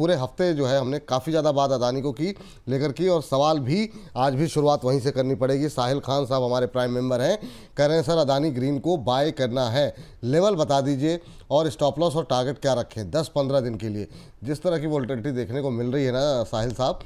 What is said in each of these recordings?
पूरे हफ्ते जो है हमने काफ़ी ज़्यादा बात अदानी को की लेकर की, और सवाल भी आज भी शुरुआत वहीं से करनी पड़ेगी। साहिल खान साहब हमारे प्राइम मेंबर हैं, कह रहे हैं सर अदानी ग्रीन को बाय करना है, लेवल बता दीजिए और स्टॉप लॉस और टारगेट क्या रखें 10-15 दिन के लिए। जिस तरह की वोलेटिलिटी देखने को मिल रही है ना साहिल साहब,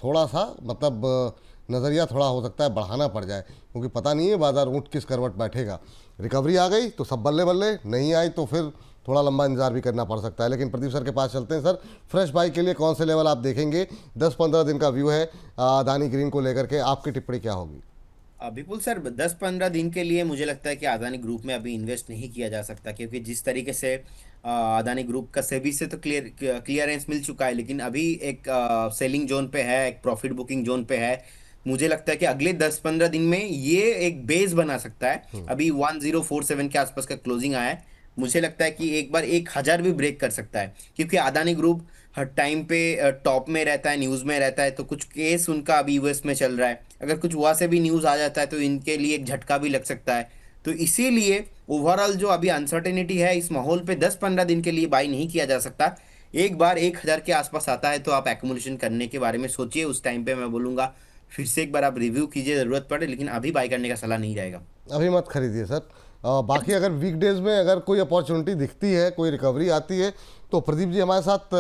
थोड़ा सा मतलब नज़रिया थोड़ा हो सकता है बढ़ाना पड़ जाए, क्योंकि पता नहीं है बाजार ऊँट किस करवट बैठेगा। रिकवरी आ गई तो सब बल्ले बल्ले, नहीं आई तो फिर थोड़ा लंबा इंतजार भी करना पड़ सकता है। लेकिन प्रदीप सर के पास चलते हैं। सर, फ्रेश बाई के लिए कौन से लेवल आप देखेंगे? 10-15 दिन का व्यू है अदानी ग्रीन को लेकर के, आपकी टिप्पणी क्या होगी? बिल्कुल सर, 10-15 दिन के लिए मुझे लगता है कि अदानी ग्रुप में अभी इन्वेस्ट नहीं किया जा सकता, क्योंकि जिस तरीके से अदानी ग्रुप का सेबी से तो क्लियरेंस मिल चुका है, लेकिन अभी एक सेलिंग जोन पे है, एक प्रॉफिट बुकिंग जोन पे है। मुझे लगता है कि अगले 10-15 दिन में ये एक बेस बना सकता है। अभी 1047 के आसपास का क्लोजिंग आया है। मुझे लगता है कि एक बार 1000 भी ब्रेक कर सकता है, क्योंकि अदानी ग्रुप हर टाइम पे टॉप में रहता है, न्यूज़ में रहता है। तो कुछ केस उनका अभी यूएस में चल रहा है, अगर कुछ वहां से भी न्यूज़ आ जाता है तो इनके लिए एक झटका भी लग सकता है। तो इसीलिए ओवरऑल जो अभी अनसर्टेनिटी है, इस माहौल पे 10-15 दिन के लिए बाई नहीं किया जा सकता। एक बार 1000 के आसपास आता है तो आप एक्मुलेशन करने के बारे में सोचिए। उस टाइम पे मैं बोलूंगा फिर से एक बार आप रिव्यू कीजिए, ज़रूरत पड़े, लेकिन अभी बाई करने का सलाह नहीं रहेगा। अभी मत खरीदिए सर। बाकी अगर वीकडेज में अगर कोई अपॉर्चुनिटी दिखती है, कोई रिकवरी आती है, तो प्रदीप जी हमारे साथ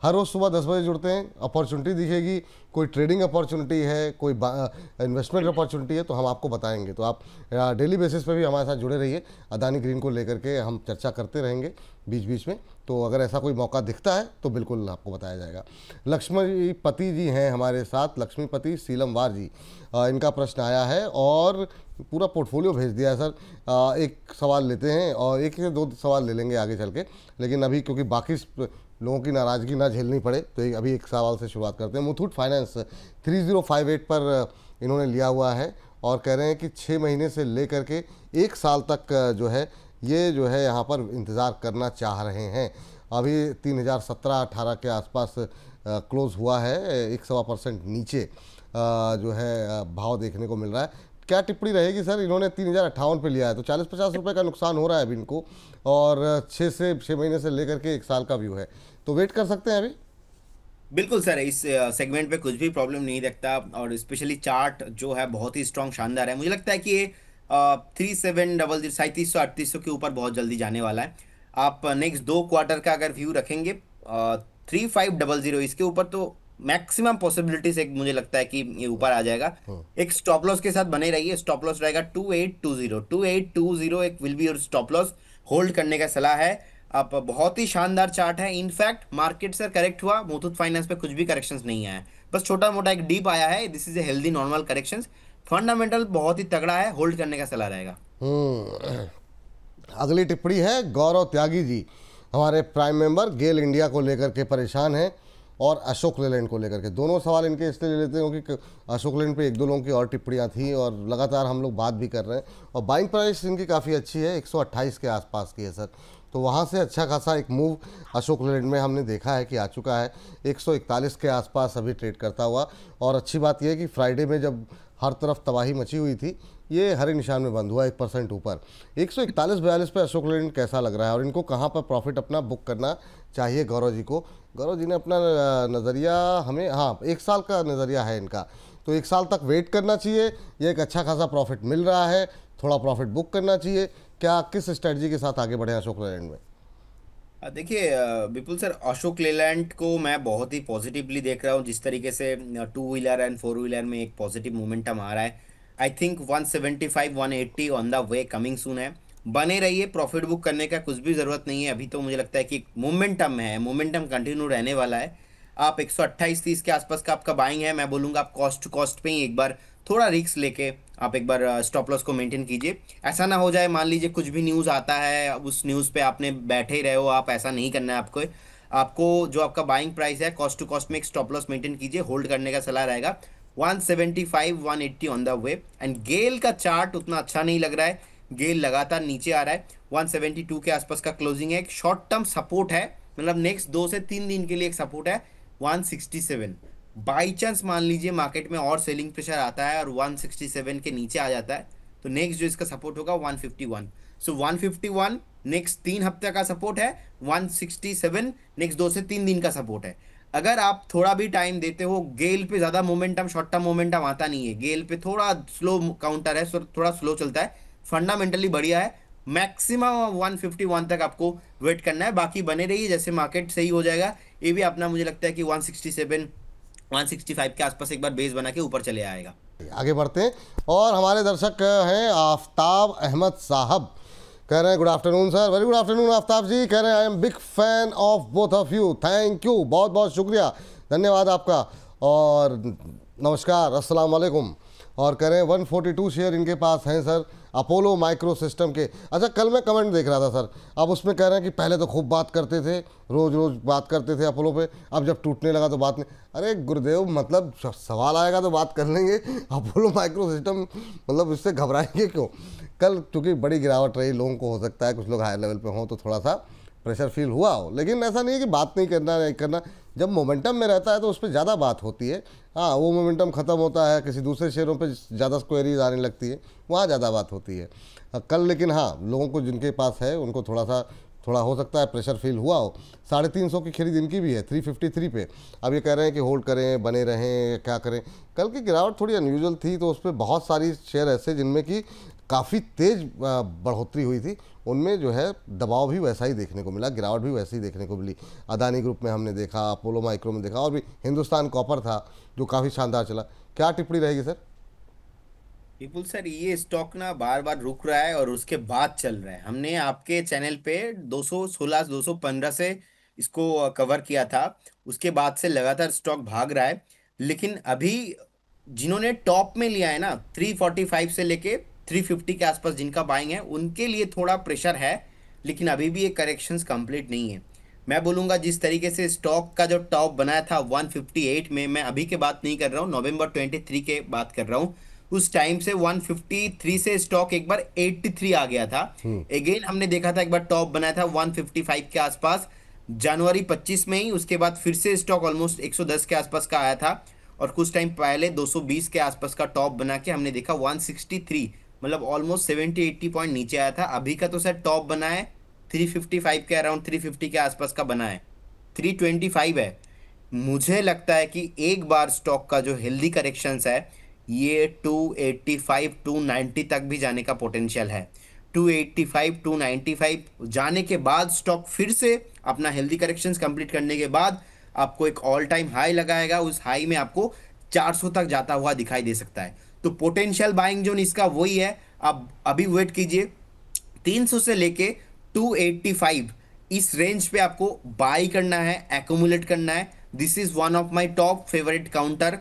हर रोज़ सुबह 10 बजे जुड़ते हैं। अपॉर्चुनिटी दिखेगी, कोई ट्रेडिंग अपॉर्चुनिटी है, कोई इन्वेस्टमेंट अपॉर्चुनिटी है, तो हम आपको बताएंगे। तो आप डेली बेसिस पे भी हमारे साथ जुड़े रहिए। अदानी ग्रीन को लेकर के हम चर्चा करते रहेंगे बीच बीच में, तो अगर ऐसा कोई मौका दिखता है तो बिल्कुल आपको बताया जाएगा। लक्ष्मीपति जी हैं हमारे साथ, लक्ष्मीपति सीलमवार जी। इनका प्रश्न आया है और पूरा पोर्टफोलियो भेज दिया है सर। एक सवाल लेते हैं और एक से दो सवाल ले लेंगे आगे चल के, लेकिन अभी क्योंकि बाकी लोगों की नाराज़गी ना झेलनी पड़े, तो अभी एक सवाल से शुरुआत करते हैं। मुथूट फाइनेंस 3058 पर इन्होंने लिया हुआ है और कह रहे हैं कि 6 महीने से लेकर के 1 साल तक जो है ये जो है यहाँ पर इंतज़ार करना चाह रहे हैं। अभी 3017-18 के आसपास क्लोज हुआ है, 1.25% नीचे जो है भाव देखने को मिल रहा है। क्या टिप्पणी रहेगी सर? इन्होंने 3058 पे लिया है तो 40-50 रुपये का नुकसान हो रहा है अभी इनको, और 6 महीने से लेकर के 1 साल का व्यू है, तो वेट कर सकते हैं अभी? बिल्कुल सर, इस सेगमेंट पे कुछ भी प्रॉब्लम नहीं दिखता, और स्पेशली चार्ट जो है बहुत ही स्ट्रॉन्ग, शानदार है। मुझे लगता है कि ये 3700 3700 के ऊपर बहुत जल्दी जाने वाला है। आप नेक्स्ट 2 क्वार्टर का अगर व्यू रखेंगे 3500 इसके ऊपर, तो मैक्सिमम पॉसिबिलिटीज एक मुझे लगता है कि ये ऊपर आ जाएगा। एक स्टॉप लॉस के साथ बने रहिए। स्टॉप लॉस रहेगा 2820 एक विल बी और स्टॉप लॉस। होल्ड करने का सलाह है। आप बहुत ही शानदार चार्ट है। इनफैक्ट मार्केट सर करेक्ट हुआ, मुथूट फाइनेंस पे कुछ भी करेक्शंस नहीं आया है, बस छोटा मोटा एक डीप आया है। This is a healthy normal corrections. Fundamental बहुत ही तगड़ा है, होल्ड करने का सलाह रहेगा। अगली टिप्पणी है गौरव त्यागी जी, हमारे प्राइम मेंबर, गेल इंडिया को लेकर के परेशान हैं और अशोक लेलैंड को लेकर के। दोनों सवाल इनके इसलिए ले लेते हैं क्योंकि अशोक लेलैंड पे 1-2 लोगों की और टिप्पणियाँ थी और लगातार हम लोग बात भी कर रहे हैं, और बाइंग प्राइस इनकी काफ़ी अच्छी है, 128 के आसपास की है सर। तो वहाँ से अच्छा खासा एक मूव अशोक लेलैंड में हमने देखा है कि आ चुका है, 141 के आसपास अभी ट्रेड करता हुआ। और अच्छी बात यह है कि फ्राइडे में जब हर तरफ तबाही मची हुई थी, ये हरे निशान में बंद हुआ 1% ऊपर। 141-42 पे अशोक लेलैंड कैसा लग रहा है और इनको कहाँ पर प्रॉफिट अपना बुक करना चाहिए गौरव जी को? गौरव जी ने अपना नज़रिया हमें, हाँ 1 साल का नज़रिया है इनका, तो 1 साल तक वेट करना चाहिए, ये एक अच्छा खासा प्रॉफिट मिल रहा है, थोड़ा प्रॉफिट बुक करना चाहिए, क्या किस स्ट्रेटजी के साथ आगे बढ़े अशोक लेलैंड में? देखिए विपुल सर, अशोक लेलैंड को मैं बहुत ही पॉजिटिवली देख रहा हूँ। जिस तरीके से 2 व्हीलर एंड 4 व्हीलर में एक पॉजिटिव मोमेंटम आ रहा है। I think 175-180 on the way, coming soon है। बने रहिए, प्रॉफिट बुक करने का कुछ भी ज़रूरत नहीं है अभी। तो मुझे लगता है कि मोमेंटम है, मोमेंटम कंटिन्यू रहने वाला है। आप 128-30 के आसपास का आपका बाइंग है। मैं बोलूँगा आप कॉस्ट टू कॉस्ट पे ही एक बार थोड़ा रिस्क लेके आप एक बार स्टॉप लॉस को मेंटेन कीजिए। ऐसा ना हो जाए, मान लीजिए कुछ भी न्यूज़ आता है, उस न्यूज़ पे आपने बैठे ही रहे हो। आप ऐसा नहीं करना है आपको। आपको जो आपका बाइंग प्राइस है, कॉस्ट टू कॉस्ट में एक स्टॉप लॉस मेंटेन कीजिए। होल्ड करने का सलाह रहेगा 175-180 ऑन द वे। एंड गेल का चार्ट उतना अच्छा नहीं लग रहा है। गेल लगातार नीचे आ रहा है। 172 के आसपास का क्लोजिंग है। एक शॉर्ट टर्म सपोर्ट है, मतलब नेक्स्ट 2 से 3 दिन के लिए एक सपोर्ट है 167। बाई चांस मान लीजिए मार्केट में और सेलिंग प्रेशर आता है और 167 के नीचे आ जाता है, तो नेक्स्ट जो इसका सपोर्ट होगा 151। सो 151 नेक्स्ट 3 हफ्ते का सपोर्ट है, 167 नेक्स्ट 2 से 3 दिन का सपोर्ट है। अगर आप थोड़ा भी टाइम देते हो, गेल पे ज्यादा मोमेंटम, शॉर्ट टर्म मोमेंटम आता नहीं है, गेल पे थोड़ा स्लो काउंटर है, थोड़ा स्लो चलता है, फंडामेंटली बढ़िया है। मैक्सिमम 151 तक आपको वेट करना है, बाकी बने रहिए, जैसे मार्केट सही हो जाएगा ये भी अपना मुझे लगता है कि 167 165 के आसपास एक बार बेस बना के ऊपर चले आएगा। आगे बढ़ते हैं और हमारे दर्शक हैं आफ्ताब अहमद साहब, कह रहे हैं good afternoon sir. Very good afternoon Aftab ji. कह रहे हैं I am big fan of both of you. Thank you, बहुत बहुत शुक्रिया, धन्यवाद आपका और नमस्कार, अस्सलाम वालेकुम। और कह रहे हैं 142 शेयर इनके पास हैं सर अपोलो माइक्रो सिस्टम के। अच्छा, कल मैं कमेंट देख रहा था सर, अब उसमें कह रहे हैं कि पहले तो खूब बात करते थे, रोज़ रोज़ बात करते थे अपोलो पे, अब जब टूटने लगा तो बात नहीं। अरे गुरुदेव, मतलब सवाल आएगा तो बात कर लेंगे, अपोलो माइक्रो सिस्टम मतलब इससे घबराएंगे क्यों। कल चूँकि बड़ी गिरावट रही, लोगों को हो सकता है कुछ लोग हाई लेवल पे हों तो थोड़ा सा प्रेशर फील हुआ हो, लेकिन ऐसा नहीं है कि बात नहीं करना। जब मोमेंटम में रहता है तो उस पर ज़्यादा बात होती है। हाँ, वो मोमेंटम ख़त्म होता है, किसी दूसरे शेयरों पे ज़्यादा क्वेरीज आने लगती है, वहाँ ज़्यादा बात होती है कल। लेकिन हाँ, लोगों को जिनके पास है उनको थोड़ा हो सकता है प्रेशर फील हुआ हो। 350 की खरीद इनकी भी है 353 पे। अब ये कह रहे हैं कि होल्ड करें, बने रहें, क्या करें। कल की गिरावट थोड़ी अनयूजुअल थी, तो उस पर बहुत सारी शेयर ऐसे जिनमें कि काफ़ी तेज़ बढ़ोतरी हुई थी, उनमें जो है दबाव भी वैसा ही देखने को मिला, गिरावट भी वैसी ही देखने को मिली। अदानी ग्रुप में हमने देखा, अपोलो माइक्रो में देखा, और भी हिंदुस्तान कॉपर था जो काफ़ी शानदार चला। क्या टिप्पणी रहेगी सर? विपुल सर, ये स्टॉक ना बार बार रुक रहा है और उसके बाद चल रहा है। हमने आपके चैनल पे 216 215 से इसको कवर किया था, उसके बाद से लगातार स्टॉक भाग रहा है। लेकिन अभी जिन्होंने टॉप में लिया है ना, 345 से लेके 350 के आसपास जिनका बाइंग है, उनके लिए थोड़ा प्रेशर है, लेकिन अभी भी ये करेक्शंस कंप्लीट नहीं है। मैं बोलूंगा जिस तरीके से स्टॉक का जो टॉप बनाया था 158 में, मैं अभी के बात नहीं कर रहा हूँ, नवंबर 23 के बात कर रहा हूँ, उस टाइम से 153 से स्टॉक एक बार 83 आ गया था। अगेन हमने देखा था एक बार टॉप बनाया था 155 के आसपास जनवरी 25 में ही, उसके बाद फिर से स्टॉक ऑलमोस्ट 110 के आसपास का आया था, और कुछ टाइम पहले 220 के आसपास का टॉप बना के हमने देखा 163, मतलब ऑलमोस्ट 70-80 पॉइंट नीचे आया था। अभी का तो सर टॉप बना है 355 के अराउंड, 350 के आसपास का बना है, 325 है। मुझे लगता है कि एक बार स्टॉक का जो हेल्दी करेक्शंस है, ये 285 290 तक भी जाने का पोटेंशियल है। 285 295 जाने के बाद स्टॉक फिर से अपना हेल्दी करेक्शंस कंप्लीट करने के बाद आपको एक ऑल टाइम हाई लगाएगा, उस हाई में आपको 400 तक जाता हुआ दिखाई दे सकता है। तो पोटेंशियल बाइंग जोन इसका वही है। अब अभी वेट कीजिए, 300 से लेके 285 इस रेंज पे आपको बाई करना है, एक्यूमुलेट करना है। This is one of my top favourite counter.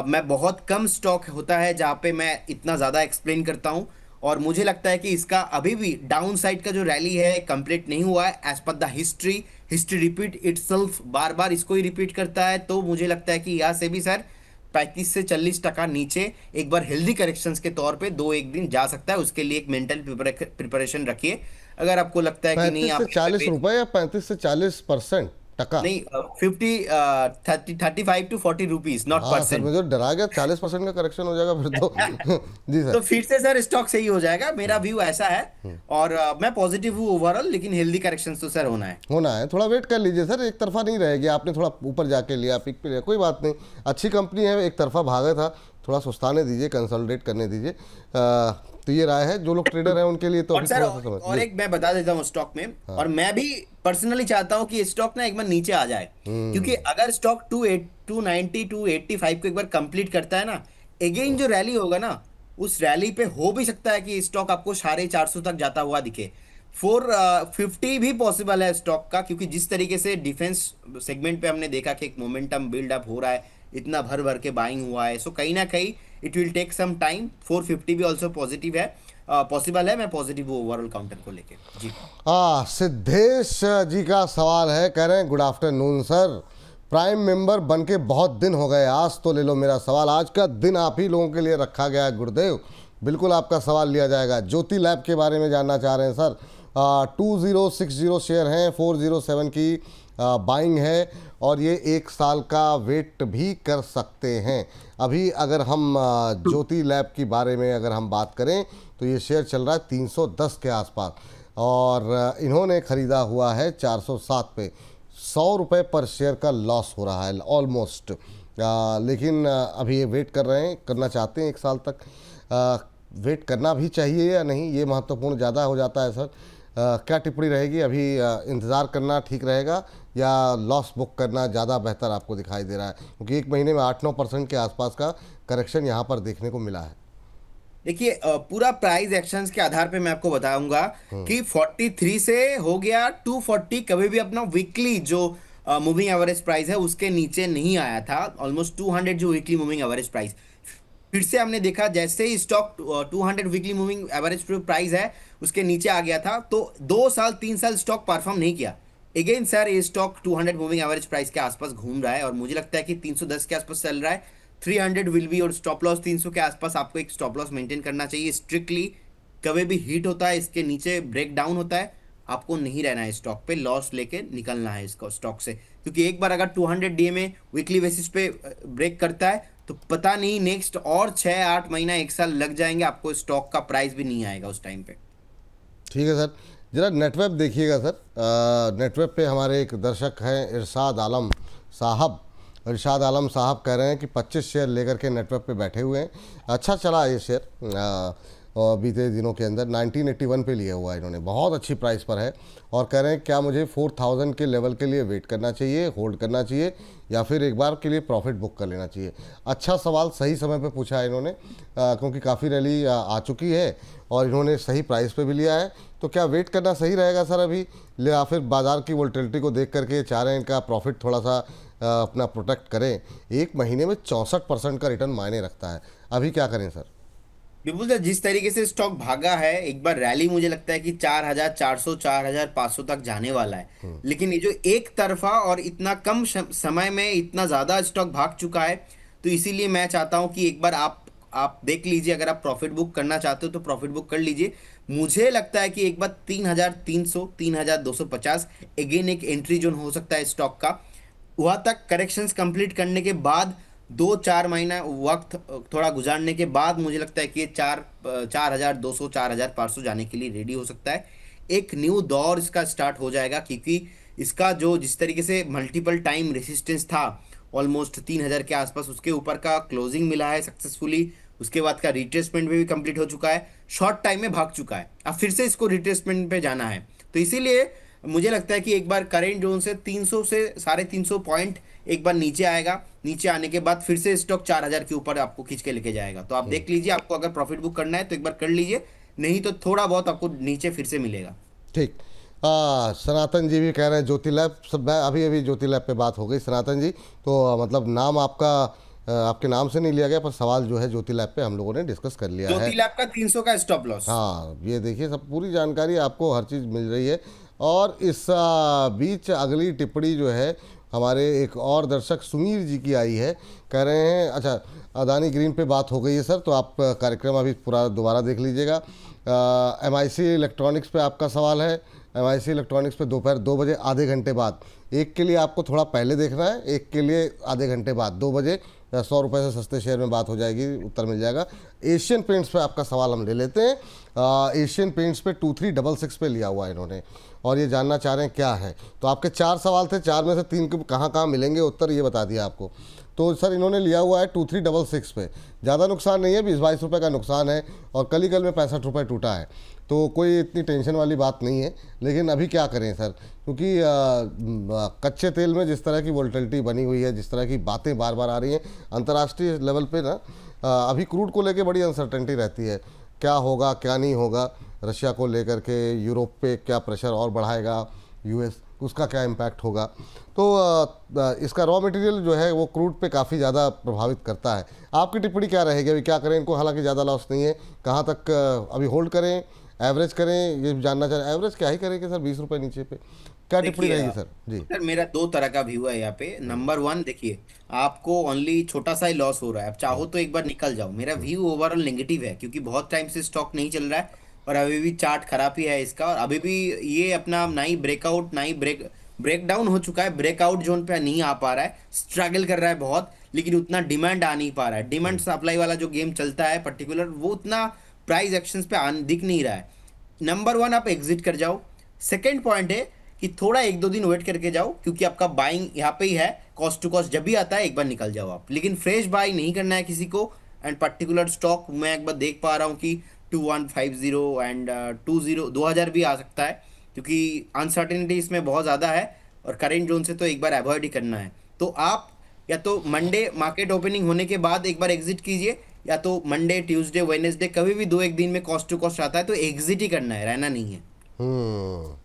मैं बहुत कम स्टॉक होता है जहाँ पे मैं इतना ज़्यादा एक्सप्लेन करता हूँ, और मुझे लगता है कि इसका अभी भी डाउन साइड का जो रैली है कंप्लीट नहीं हुआ है as per the history. History repeat itself, बार बार इसको ही रिपीट करता है। तो मुझे लगता है कि यहाँ से भी सर 35 से 40% नीचे एक बार हेल्दी करेक्शंस के तौर पे 2-1 दिन जा सकता है। उसके लिए एक मेंटल प्रिपरेशन रखिए। अगर आपको लगता है कि नहीं 35 से आप 40 रुपए या 35 से 40% टका? नहीं, 35 to 40 रुपीज, नॉट हाँ सर, परसेंट। मुझे डरा गया 40% का करेक्शन हो जाएगा फिर तो। जी तो सर। फिर से सर स्टॉक सही हो जाएगा, मेरा व्यू ऐसा है। और मैं पॉजिटिव हूँ ओवरऑल, लेकिन हेल्दी करेक्शन तो सर होना है। होना है, थोड़ा वेट कर लीजिए सर, एक तरफा नहीं रहेगी। आपने थोड़ा ऊपर जाके लिया, पिक पे लिया, कोई बात नहीं, अच्छी कंपनी है, एक तरफा भागा था, थोड़ा सुस्ताने दीजिए, कंसोलिडेट करने दीजिए। तो ये राय है, जो लोग ट्रेडर हैं उनके लिए तो और अभी सर थोड़ा सा समझ और जी। एक मैं बता देता हूँ स्टॉक में, और मैं भी पर्सनली चाहता हूँ कि स्टॉक ना एक बार नीचे आ जाए, क्योंकि अगर स्टॉक 290 285 को एक बार कंप्लीट करता है ना, अगेन जो रैली होगा ना, उस रैली पे हो भी सकता है कि स्टॉक आपको 450 तक जाता हुआ दिखे। 450 भी पॉसिबल है स्टॉक का, क्योंकि जिस तरीके से डिफेंस सेगमेंट पे हमने देखा कि एक मोमेंटम बिल्डअप हो रहा है, इतना भर भर के बाइंग हुआ है, सो कहीं ना कहीं it will take some time. 450 भी ऑल्सो पॉजिटिव है, पॉसिबल है। मैं पॉजिटिव हूँ ओवरऑल काउंटर को लेके जी। सिद्धेश जी का सवाल है, कह रहे हैं good afternoon sir, prime member बन के बहुत दिन हो गए, आज तो ले लो मेरा सवाल। आज का दिन आप ही लोगों के लिए रखा गया है गुरुदेव, बिल्कुल आपका सवाल लिया जाएगा। ज्योति लैब के बारे में जानना चाह रहे हैं सर। 2060 शेयर हैं, 407 की बाइंग है और ये 1 साल का वेट भी कर सकते हैं। अभी अगर हम ज्योति लैब की बारे में अगर हम बात करें तो ये शेयर चल रहा है 310 के आसपास और इन्होंने ख़रीदा हुआ है 407 पे। 100 रुपये पर शेयर का लॉस हो रहा है ऑलमोस्ट। लेकिन अभी ये वेट कर रहे हैं, करना चाहते हैं 1 साल तक। वेट करना भी चाहिए या नहीं, ये महत्वपूर्ण ज़्यादा हो जाता है सर। क्या टिप्पणी रहेगी? अभी इंतज़ार करना ठीक रहेगा या लॉस बुक करना ज़्यादा बेहतर आपको दिखाई दे रहा है? क्योंकि 1 महीने में 8-9% के आसपास का करेक्शन यहाँ पर देखने को मिला है। देखिए पूरा प्राइस एक्शंस के आधार पे मैं आपको बताऊंगा कि 43 से हो गया 240, कभी भी अपना वीकली जो मूविंग एवरेज प्राइस है उसके नीचे नहीं आया था। ऑलमोस्ट 200 जो वीकली मूविंग एवरेज प्राइस, फिर से हमने देखा जैसे ही stock 200 weekly moving average price है उसके नीचे आ गया था तो 2 साल 3 साल स्टॉक परफॉर्म नहीं किया। अगेन सर ये स्टॉक 200 मूविंग एवरेज प्राइस के आसपास घूम रहा है और मुझे लगता है कि 310 के आसपास चल रहा है। 300 विल बी और स्टॉप लॉस 300 के आसपास आपको एक स्टॉप लॉस मेंटेन करना चाहिए स्ट्रिक्टली। कभी भी हिट होता है इसके नीचे ब्रेक डाउन होता है, आपको नहीं रहना है स्टॉक पे, लॉस लेके निकलना है इसको स्टॉक से। क्योंकि एक बार अगर 200 डे में वीकली बेसिस पे ब्रेक करता है तो पता नहीं नेक्स्ट और 6-8 महीना 1 साल लग जाएंगे, आपको स्टॉक का प्राइस भी नहीं आएगा उस टाइम पे। ठीक है सर, जरा नेटवेब देखिएगा सर। नेटवेब पे हमारे एक दर्शक हैं इरशाद आलम साहब। इरशाद आलम साहब कह रहे हैं कि 25 शेयर लेकर के नेटवेब पे बैठे हुए हैं। अच्छा चला ये शेयर और बीते दिनों के अंदर 1981 पे लिया हुआ है इन्होंने, बहुत अच्छी प्राइस पर है। और कह रहे हैं क्या मुझे 4000 के लेवल के लिए वेट करना चाहिए, होल्ड करना चाहिए या फिर एक बार के लिए प्रॉफिट बुक कर लेना चाहिए? अच्छा सवाल, सही समय पे पूछा है इन्होंने, क्योंकि काफ़ी रैली आ चुकी है और इन्होंने सही प्राइस पे भी लिया है। तो क्या वेट करना सही रहेगा सर अभी, या फिर बाज़ार की वोलेटिलिटी को देख करके चाह रहे हैं इनका प्रॉफिट थोड़ा सा अपना प्रोटेक्ट करें? 1 महीने में 64% का रिटर्न मायने रखता है, अभी क्या करें सर? बिल्कुल सर, जिस तरीके से स्टॉक भागा है, एक बार रैली मुझे लगता है कि 4400 4500 तक जाने वाला है। लेकिन ये जो एक तरफा और इतना कम समय में इतना ज्यादा स्टॉक भाग चुका है, तो इसीलिए मैं चाहता हूं कि एक बार आप देख लीजिए। अगर आप प्रॉफिट बुक करना चाहते हो तो प्रॉफिट बुक कर लीजिए। मुझे लगता है कि एक बार 3300 3250 अगेन एक एंट्री जोन हो सकता है स्टॉक का। वहां तक करेक्शंस कंप्लीट करने के बाद 2-4 महीना वक्त थोड़ा गुजारने के बाद मुझे लगता है कि ये 4200 4500 जाने के लिए रेडी हो सकता है। एक न्यू दौर इसका स्टार्ट हो जाएगा क्योंकि इसका जो जिस तरीके से मल्टीपल टाइम रेसिस्टेंस था ऑलमोस्ट 3000 के आसपास, उसके ऊपर का क्लोजिंग मिला है सक्सेसफुली। उसके बाद का रिट्रेसमेंट भी कंप्लीट हो चुका है, शॉर्ट टाइम में भाग चुका है, अब फिर से इसको रिट्रेसमेंट पे जाना है। तो इसीलिए मुझे लगता है कि एक बार करेंट जोन से 300 से 350 पॉइंट एक बार नीचे आएगा। नीचे आने के बाद फिर से स्टॉक 4000 के ऊपर आपको खींच के लेके जाएगा। तो आप देख लीजिए, आपको अगर प्रॉफिट बुक करना है तो एक बार कर लीजिए, नहीं तो थोड़ा बहुत आपको नीचे फिर से मिलेगा। ठीक। सनातन जी भी कह रहे हैं ज्योति लैब, सब अभी अभी ज्योति लैब पे बात हो गई सनातन जी, तो मतलब नाम आपका आपके नाम से नहीं लिया गया, पर सवाल जो है ज्योति लैब पे हम लोगों ने डिस्कस कर लिया है। ज्योति लैब का 300 का स्टॉप लॉस। हाँ, ये देखिए सब पूरी जानकारी आपको हर चीज़ मिल रही है। और इस बीच अगली टिप्पणी जो है हमारे एक और दर्शक सुमीर जी की आई है। कह रहे हैं, अच्छा अदानी ग्रीन पे बात हो गई है सर, तो आप कार्यक्रम अभी पूरा दोबारा देख लीजिएगा। MIC इलेक्ट्रॉनिक्स पे आपका सवाल है। MIC इलेक्ट्रॉनिक्स पे दोपहर 2 बजे आधे घंटे बाद, एक के लिए आपको थोड़ा पहले देखना है, एक के लिए आधे घंटे बाद 2 बजे 100 रुपये से सस्ते शेयर में बात हो जाएगी, उत्तर मिल जाएगा। एशियन पेंट्स पे आपका सवाल हम ले लेते हैं। एशियन पेंट्स पे 2366 पे लिया हुआ है इन्होंने और ये जानना चाह रहे हैं क्या है। तो आपके 4 सवाल थे, 4 में से 3 कहाँ कहाँ मिलेंगे उत्तर, ये बता दिया आपको। तो सर इन्होंने लिया हुआ है 2366 पे, ज़्यादा नुकसान नहीं है, 20-22 रुपये का नुकसान है और कल ही कल में 65 रुपये टूटा है, तो कोई इतनी टेंशन वाली बात नहीं है। लेकिन अभी क्या करें सर, क्योंकि कच्चे तेल में जिस तरह की वोलेटिलिटी बनी हुई है, जिस तरह की बातें बार बार आ रही हैं अंतर्राष्ट्रीय लेवल पे ना, अभी क्रूड को लेके बड़ी अनसर्टेनिटी रहती है, क्या होगा क्या नहीं होगा, रशिया को लेकर के यूरोप पे क्या प्रेशर और बढ़ाएगा US, उसका क्या इम्पैक्ट होगा। तो इसका रॉ मटेरियल जो है वो क्रूड पे काफ़ी ज़्यादा प्रभावित करता है। आपकी टिप्पणी क्या रहेगी, अभी क्या करें इनको? हालांकि ज़्यादा लॉस नहीं है, कहाँ तक अभी होल्ड करें, एवरेज करें, ये जानना चाह रहे हैं। एवरेज क्या ही करेंगे सर 20 रुपये नीचे पे, क्या टिप्पणी रहेगी सर? जी सर, मेरा 2 तरह का व्यू है यहाँ पे। नंबर 1, देखिए आपको ओनली छोटा सा ही लॉस हो रहा है, अब चाहो तो एक बार निकल जाओ। मेरा व्यू ओवरऑल नेगेटिव है क्योंकि बहुत टाइम से स्टॉक नहीं चल रहा है और अभी भी चार्ट खराब ही है इसका, और अभी भी ये अपना ना ही ब्रेकआउट ना ही ब्रेक ब्रेकडाउन हो चुका है, ब्रेकआउट जोन पे नहीं आ पा रहा है, स्ट्रगल कर रहा है बहुत, लेकिन उतना डिमांड आ नहीं पा रहा है। डिमांड सप्लाई वाला जो गेम चलता है पर्टिकुलर, वो उतना प्राइस एक्शंस पे दिख नहीं रहा है। नंबर वन, आप एग्जिट कर जाओ। सेकेंड पॉइंट है कि थोड़ा एक दो दिन वेट करके जाओ, क्योंकि आपका बाइंग यहाँ पे ही है, कॉस्ट टू कॉस्ट जब भी आता है एक बार निकल जाओ आप, लेकिन फ्रेश बाई नहीं करना है किसी को। एंड पर्टिकुलर स्टॉक मैं एक बार देख पा रहा हूँ कि 2150 एंड 20 भी आ सकता है, क्योंकि अनसर्टेनिटी इसमें बहुत ज़्यादा है, और करेंट जोन से तो एक बार अवॉइड ही करना है। तो आप या तो मंडे मार्केट ओपनिंग होने के बाद एक बार एग्जिट कीजिए, या तो मंडे ट्यूसडे वेडनेसडे कभी भी दो एक दिन में कॉस्ट टू कॉस्ट आता है तो एग्जिट ही करना है, रहना नहीं है।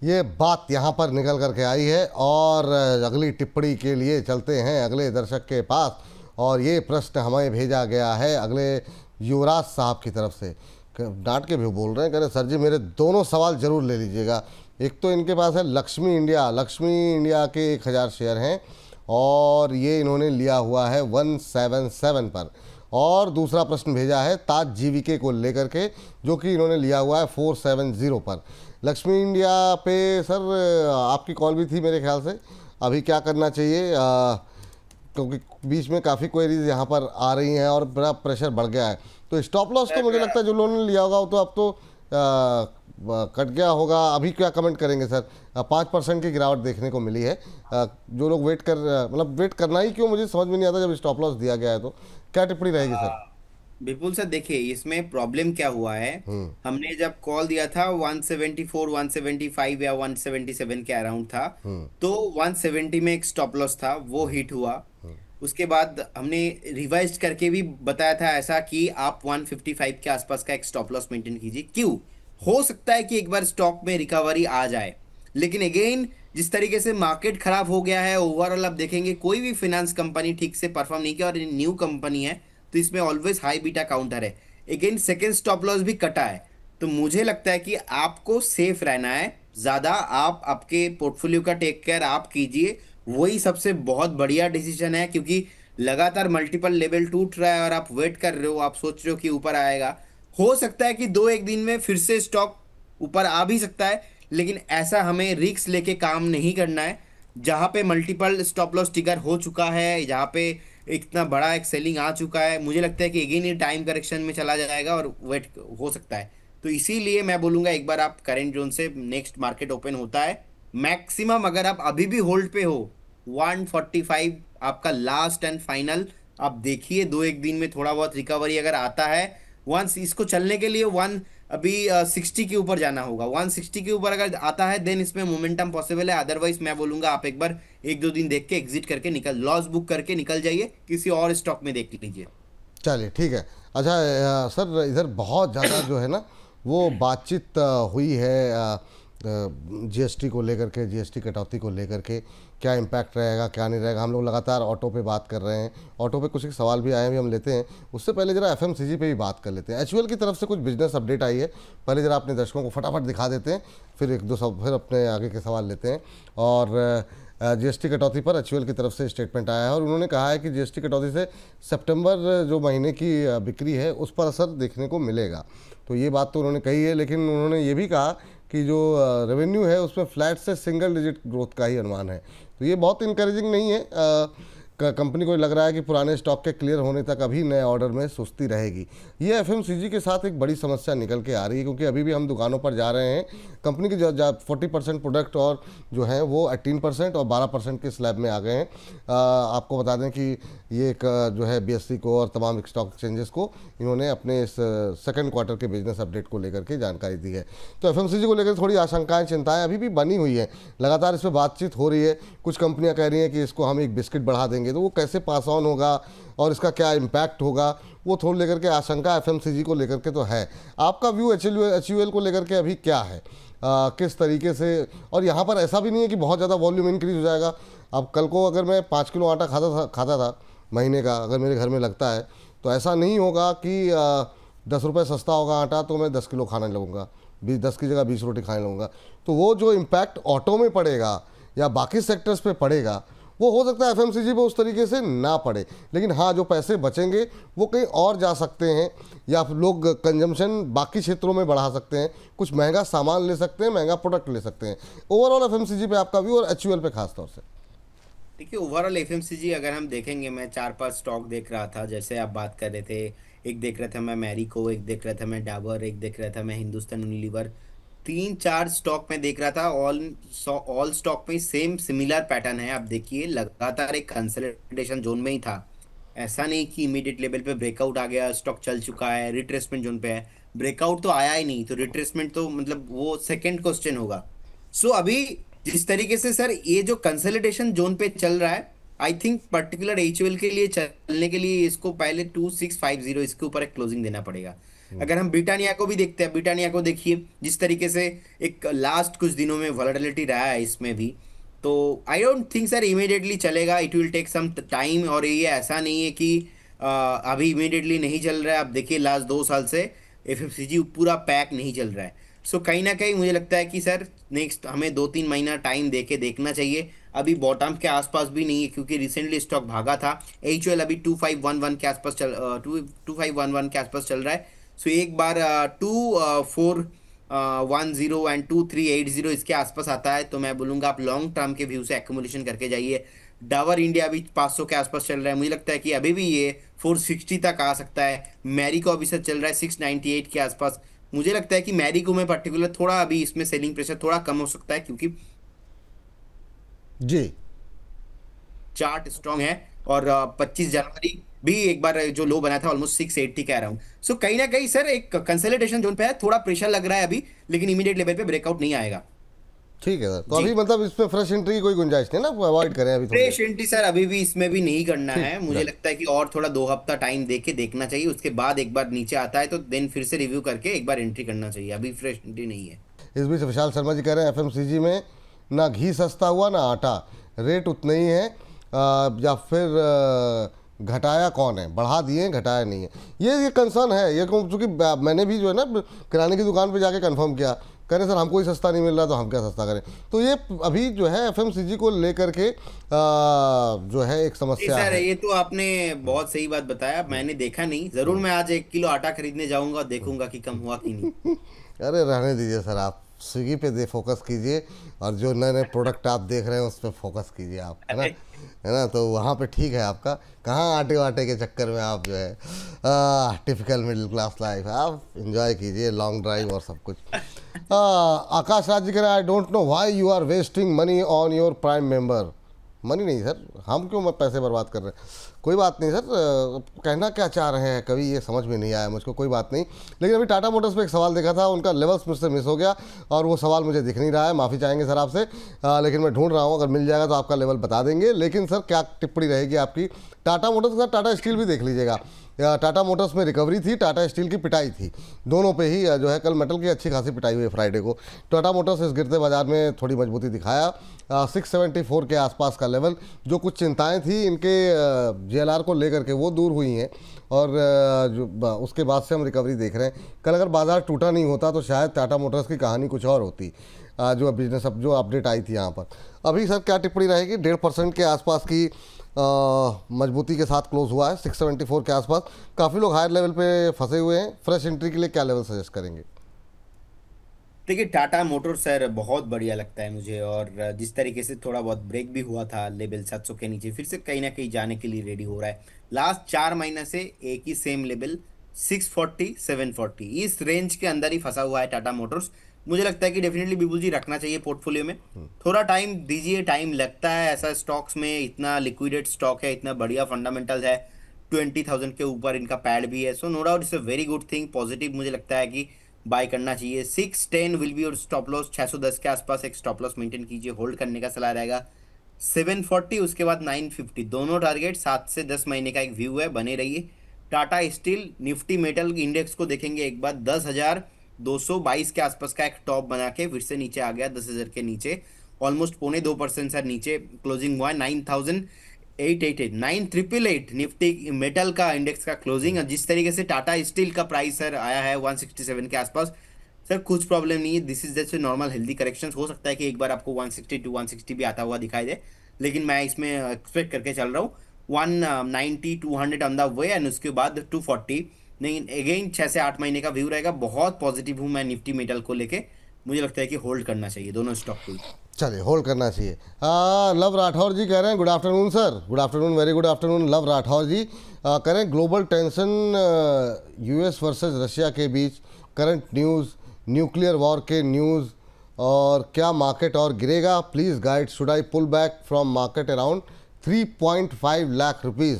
ये बात यहाँ पर निकल करके आई है और अगली टिप्पणी के लिए चलते हैं अगले दर्शक के पास। और ये प्रश्न हमें भेजा गया है अगले युवराज साहब की तरफ से। डांट के भी बोल रहे हैं, कह रहे सर जी मेरे दोनों सवाल जरूर ले लीजिएगा। एक तो इनके पास है लक्ष्मी इंडिया के 1000 शेयर हैं और ये इन्होंने लिया हुआ है 177 पर। और दूसरा प्रश्न भेजा है ताज जीवीके को लेकर के, जो कि इन्होंने लिया हुआ है 470 पर। लक्ष्मी इंडिया पे सर आपकी कॉल भी थी मेरे ख्याल से, अभी क्या करना चाहिए? क्योंकि बीच में काफ़ी क्वेरीज यहाँ पर आ रही हैं और बड़ा प्रेशर बढ़ गया है। तो स्टॉप लॉस तो मुझे लगता है जो लोगों ने लिया होगा वो तो अब तो कट गया होगा। अभी क्या कमेंट करेंगे सर? 5% की गिरावट देखने को मिली है। जो लोग वेट कर मतलब वेट करना ही क्यों, मुझे समझ में नहीं आता जब स्टॉप लॉस दिया गया है तो। क्या टिप्पणी रहेगी सर? विपुल सर देखिए, इसमें प्रॉब्लम क्या हुआ है, हमने जब कॉल दिया था 174 175 या 177 के अराउंड था, तो 170 में एक स्टॉप लॉस था, वो हिट हुआ। उसके बाद हमने रिवाइज करके भी बताया था ऐसा कि आप 155 के आसपास का एक स्टॉप लॉस मेंटेन कीजिए। क्यों? हो सकता है कि एक बार स्टॉक में रिकवरी आ जाए, लेकिन अगेन जिस तरीके से मार्केट खराब हो गया है ओवरऑल, आप देखेंगे कोई भी फाइनेंस कंपनी ठीक से परफॉर्म नहीं किया, और न्यू कंपनी है तो इसमें ऑलवेज हाई बीटा काउंटर है। अगेन सेकेंड स्टॉप लॉस भी कटा है, तो मुझे लगता है कि आपको सेफ रहना है ज्यादा। आप आपके पोर्टफोलियो का टेक केयर आप कीजिए, वही सबसे बहुत बढ़िया डिसीजन है, क्योंकि लगातार मल्टीपल लेवल टूट रहा है और आप वेट कर रहे हो, आप सोच रहे हो कि ऊपर आएगा। हो सकता है कि दो एक दिन में फिर से स्टॉक ऊपर आ भी सकता है, लेकिन ऐसा हमें रिस्क लेके काम नहीं करना है। जहां पे मल्टीपल स्टॉप लॉस ट्रिगर हो चुका है, जहां पे इतना बड़ा एक सेलिंग आ चुका है, मुझे लगता है कि अगेन ये टाइम करेक्शन में चला जाएगा और वेट हो सकता है। तो इसीलिए मैं बोलूंगा एक बार आप करेंट जोन से नेक्स्ट मार्केट ओपन होता है, मैक्सिमम अगर आप अभी भी होल्ड पे हो 145 आपका लास्ट एंड फाइनल। आप देखिए दो एक दिन में थोड़ा बहुत रिकवरी अगर आता है, वंस इसको चलने के लिए वन अभी 60 के ऊपर जाना होगा। 160 के ऊपर अगर आता है देन इसमें मोमेंटम पॉसिबल है, अदरवाइज मैं बोलूंगा आप एक बार एक दो दिन देख के एग्जिट करके निकल, लॉस बुक करके निकल जाइए, किसी और स्टॉक में देख लीजिए। चलिए ठीक है। अच्छा सर इधर बहुत ज़्यादा जो है ना वो बातचीत हुई है जीएसटी को लेकर के, जीएसटी कटौती को लेकर के क्या इम्पैक्ट रहेगा क्या नहीं रहेगा। हम लोग लगातार ऑटो पे बात कर रहे हैं, ऑटो पे कुछ एक सवाल भी आए हैं भी हम लेते हैं। उससे पहले जरा एफएमसीजी पे भी बात कर लेते हैं। एचयूएल की तरफ से कुछ बिजनेस अपडेट आई है, पहले जरा अपने दर्शकों को फटाफट दिखा देते हैं, फिर एक दो सब फिर अपने आगे के सवाल लेते हैं। और जीएसटी कटौती पर एचयूएल की तरफ से स्टेटमेंट आया है और उन्होंने कहा है कि जीएसटी कटौती से सितंबर जो महीने की बिक्री है उस पर असर देखने को मिलेगा। तो ये बात तो उन्होंने कही है, लेकिन उन्होंने ये भी कहा कि जो रेवेन्यू है उसमें फ्लैट से सिंगल डिजिट ग्रोथ का ही अनुमान है। तो ये बहुत इनकरेजिंग नहीं है। कंपनी को लग रहा है कि पुराने स्टॉक के क्लियर होने तक अभी नए ऑर्डर में सुस्ती रहेगी। ये एफएमसीजी के साथ एक बड़ी समस्या निकल के आ रही है, क्योंकि अभी भी हम दुकानों पर जा रहे हैं, कंपनी के 40% प्रोडक्ट और जो हैं वो 18% और 12% के स्लैब में आ गए हैं। आपको बता दें कि ये एक जो है बीएससी को और तमाम स्टॉक एक्सचेंजेस को इन्होंने अपने इस सेकंड क्वार्टर के बिजनेस अपडेट को लेकर के जानकारी दी है। तो एफएमसीजी को लेकर थोड़ी आशंकाएं चिंताएं अभी भी बनी हुई हैं, लगातार इस पर बातचीत हो रही है। कुछ कंपनियां कह रही हैं कि इसको हम एक बिस्किट बढ़ा देंगे, तो वो कैसे पास ऑन होगा और इसका क्या इम्पैक्ट होगा, वो थोड़ा लेकर के आशंका एफएमसीजी को लेकर के तो है। आपका व्यू एचयूएल को लेकर के अभी क्या है? किस तरीके से? और यहाँ पर ऐसा भी नहीं है कि बहुत ज़्यादा वॉल्यूम इंक्रीज हो जाएगा। अब कल को अगर मैं 5 किलो आटा खाता था महीने का, अगर मेरे घर में लगता है, तो ऐसा नहीं होगा कि 10 रुपये सस्ता होगा आटा तो मैं 10 किलो खाने लगूंगा, 10 की जगह 20 रोटी खाने लगूंगा। तो वो जो इम्पैक्ट ऑटो में पड़ेगा या बाकी सेक्टर्स पे पड़ेगा वो हो सकता है एफएमसीजी पे उस तरीके से ना पड़े, लेकिन हाँ जो पैसे बचेंगे वो कहीं और जा सकते हैं, या फिर लोग कंजम्पशन बाकी क्षेत्रों में बढ़ा सकते हैं, कुछ महंगा सामान ले सकते हैं, महंगा प्रोडक्ट ले सकते हैं। ओवरऑल एफएमसीजी पे आपका व्यू और एचयूएल पे खास तौर से? देखिए ओवरऑल एफएमसीजी अगर हम देखेंगे, मैं चार पांच स्टॉक देख रहा था जैसे आप बात कर रहे थे। एक देख रहा था मैं मैरिको, एक देख रहा था मैं डाबर, एक देख रहा था मैं हिंदुस्तान यूनिलीवर। तीन चार स्टॉक में देख रहा था, ऑल स्टॉक में सेम सिमिलर पैटर्न है। आप देखिए लगातार एक कंसोलिडेशन जोन में ही था। ऐसा नहीं कि इमीडिएट लेवल पे ब्रेकआउट आ गया, स्टॉक चल चुका है, रिट्रेसमेंट जोन पे है। ब्रेकआउट तो आया ही नहीं, तो रिट्रेसमेंट तो मतलब वो सेकंड क्वेश्चन होगा। सो अभी जिस तरीके से सर ये जो कंसोलिडेशन जोन पे चल रहा है, आई थिंक पर्टिकुलर एचयूएल के लिए चलने के लिए इसको पहले 2650 इसके ऊपर एक क्लोजिंग देना पड़ेगा। अगर हम ब्रिटानिया को भी देखते हैं, ब्रिटानिया को देखिए जिस तरीके से एक लास्ट कुछ दिनों में वॉलेटिलिटी रहा है इसमें भी, तो I don't think sir immediately चलेगा, it will take some time. और ये ऐसा नहीं है कि अभी इमीडिएटली नहीं चल रहा है। आप देखिए लास्ट 2 साल से एफएमसीजी पूरा पैक नहीं चल रहा है। सो कहीं ना कहीं मुझे लगता है कि सर नेक्स्ट हमें 2-3 महीना टाइम दे के देखना चाहिए। अभी बॉटम के आसपास भी नहीं है क्योंकि रिसेंटली स्टॉक भागा था। एचयूएल अभी 2511 के आसपास चल 2511 के आसपास चल रहा है। सो एक बार 2410 एंड 2380 इसके आसपास आता है तो मैं बोलूँगा आप लॉन्ग टर्म के व्यू से एक्यूमुलेशन करके जाइए। डावर इंडिया अभी 500 के आसपास चल रहा है, मुझे लगता है कि अभी भी ये 460 तक आ सकता है। मैरी को अभी सर चल रहा है 698 के आसपास। मुझे लगता है कि मैरी को में पर्टिकुलर थोड़ा अभी इसमें सेलिंग प्रेशर थोड़ा कम हो सकता है क्योंकि जी। चार्ट स्ट्रांग है। और 25 जनवरी भी एक बार जो लो बना था ऑलमोस्ट 680 के अराउंड। सो कहीं ना कहीं सर एक कंसोलिडेशन जोन पे है, थोड़ा प्रेशर लग रहा है अभी, लेकिन इमीडिएट लेवल पे ब्रेकआउट नहीं आएगा। ठीक है सर, तो जी। अभी मतलब इसमें फ्रेश एंट्री की कोई गुंजाइश नहीं ना, अवॉइड करें अभी थोड़ी देर? फ्रेश एंट्री सर अभी भी इसमें भी नहीं करना ठीक, है, मुझे डन। लगता है कि और थोड़ा 2 हफ्ता टाइम दे के देखना चाहिए, उसके बाद एक बार नीचे आता है तो देन फिर से रिव्यू करके एक बार एंट्री करना चाहिए। अभी फ्रेश एंट्री नहीं है। इस बीच विशाल शर्मा जी कह रहे हैं एफएमसीजी में ना घी सस्ता हुआ ना आटा, रेट उतने ही है, या फिर घटाया कौन है, बढ़ा दिए घटाया नहीं है। ये कंसर्न है ये, क्योंकि मैंने भी जो है ना किराने की दुकान पे जाके कंफर्म किया, कह रहे सर हमको ही सस्ता नहीं मिल रहा तो हम क्या सस्ता करें। तो ये अभी जो है एफएमसीजी को लेकर के जो है एक नहीं समस्या सर है। ये तो आपने बहुत सही बात बताया, मैंने देखा नहीं, जरूर मैं आज 1 किलो आटा खरीदने जाऊंगा, देखूंगा कि कम हुआ कि नहीं। अरे रहने दीजिए सर, आप स्विगी पे दे फोकस कीजिए, और जो नए नए प्रोडक्ट आप देख रहे हैं उस पर फोकस कीजिए आप, है ना, अरे है ना, तो वहाँ पे ठीक है आपका। कहाँ आटे वाटे के चक्कर में आप जो है टिपिकल मिडिल क्लास लाइफ, आप इंजॉय कीजिए लॉन्ग ड्राइव और सब कुछ। आकाश राज जी कह रहे हैं I don't know why you are wasting money on your prime member. Money नहीं सर, हम क्यों पैसे बर्बाद कर रहे हैं? कोई बात नहीं सर, कहना क्या चाह रहे हैं कभी ये समझ में नहीं आया मुझको, कोई बात नहीं। लेकिन अभी टाटा मोटर्स पे एक सवाल देखा था, उनका लेवल्स मुझसे मिस हो गया और वो सवाल मुझे दिख नहीं रहा है, माफ़ी चाहेंगे सर आपसे, लेकिन मैं ढूंढ रहा हूँ, अगर मिल जाएगा तो आपका लेवल बता देंगे। लेकिन सर क्या टिप्पणी रहेगी आपकी टाटा मोटर्स के साथ? टाटा स्टील भी देख लीजिएगा, टाटा मोटर्स में रिकवरी थी, टाटा स्टील की पिटाई थी, दोनों पे ही जो है कल मेटल की अच्छी खासी पिटाई हुई है फ्राइडे को। टाटा मोटर्स इस गिरते बाजार में थोड़ी मजबूती दिखाया, 674 के आसपास का लेवल। जो कुछ चिंताएं थी इनके जेएलआर को लेकर के वो दूर हुई हैं, और उसके बाद से हम रिकवरी देख रहे हैं। कल अगर बाजार टूटा नहीं होता तो शायद टाटा मोटर्स की कहानी कुछ और होती। जो बिजनेस जो अपडेट आई थी यहाँ पर, अभी सर क्या टिप्पणी रहेगी? 1.5% के आसपास की मजबूती के साथ क्लोज हुआ है 674 के आसपास। काफ़ी लोग हायर लेवल पे फंसे हुए हैं, फ्रेश एंट्री के लिए क्या लेवल सजेस्ट करेंगे? देखिए टाटा मोटर सर बहुत बढ़िया लगता है मुझे, और जिस तरीके से थोड़ा बहुत ब्रेक भी हुआ था लेवल 700 के नीचे, फिर से कहीं ना कहीं जाने के लिए रेडी हो रहा है। लास्ट 4 महीने से एक ही सेम लेवल 640 740 इस रेंज के अंदर ही फंसा हुआ है टाटा मोटर्स। मुझे लगता है कि डेफिनेटली बिल्कुल जी रखना चाहिए पोर्टफोलियो में। थोड़ा टाइम दीजिए, टाइम लगता है ऐसा स्टॉक्स में, इतना लिक्विडेड स्टॉक है, इतना बढ़िया फंडामेंटल है, 20,000 के ऊपर इनका पैड भी है। So no doubt it's a very good thing, positive मुझे लगता है कि बाय करना चाहिए। 610 विल बी और स्टॉप लॉस, 610 के आसपास एक स्टॉप लॉस मेंटेन कीजिए, होल्ड करने का सलाह रहेगा। 740 उसके बाद 950 दोनों टारगेट, 7 से 10 महीने का एक व्यू है, बने रहिए। Tata steel Nifty metal index को देखेंगे एक बार, 10,222 के आसपास का एक टॉप बना के फिर से नीचे आ गया 10,000 के नीचे, ऑलमोस्ट 0.25% सर नीचे क्लोजिंग हुआ है। 9,888 निफ्टी मेटल का इंडेक्स का क्लोजिंग। जिस तरीके से टाटा स्टील का प्राइस सर आया है 167 के आसपास, सर कुछ प्रॉब्लम नहीं है, this is just normal healthy correction. हो सकता है कि एक बार आपको 160 टू 160 भी आता हुआ दिखाई दे, लेकिन मैं इसमें एक्सपेक्ट करके चल रहा हूँ 190 200 ऑन द वे, एंड उसके बाद 240। नहीं, अगेन 6 से 8 महीने का व्यू रहेगा। बहुत पॉजिटिव हूँ मैं निफ्टी मेटल को लेके। मुझे लगता है कि होल्ड करना चाहिए दोनों स्टॉक को ही। चलिए होल्ड करना चाहिए। लव राठौर जी कह रहे हैं good afternoon sir, good afternoon, very good afternoon Luv Rathore ji. कह रहे हैं global tension US versus Russia के बीच, करंट न्यूज़, न्यूक्लियर वॉर के न्यूज़, और क्या मार्केट और गिरेगा, please guide, should I pull back from market around 3.5 lakh rupees.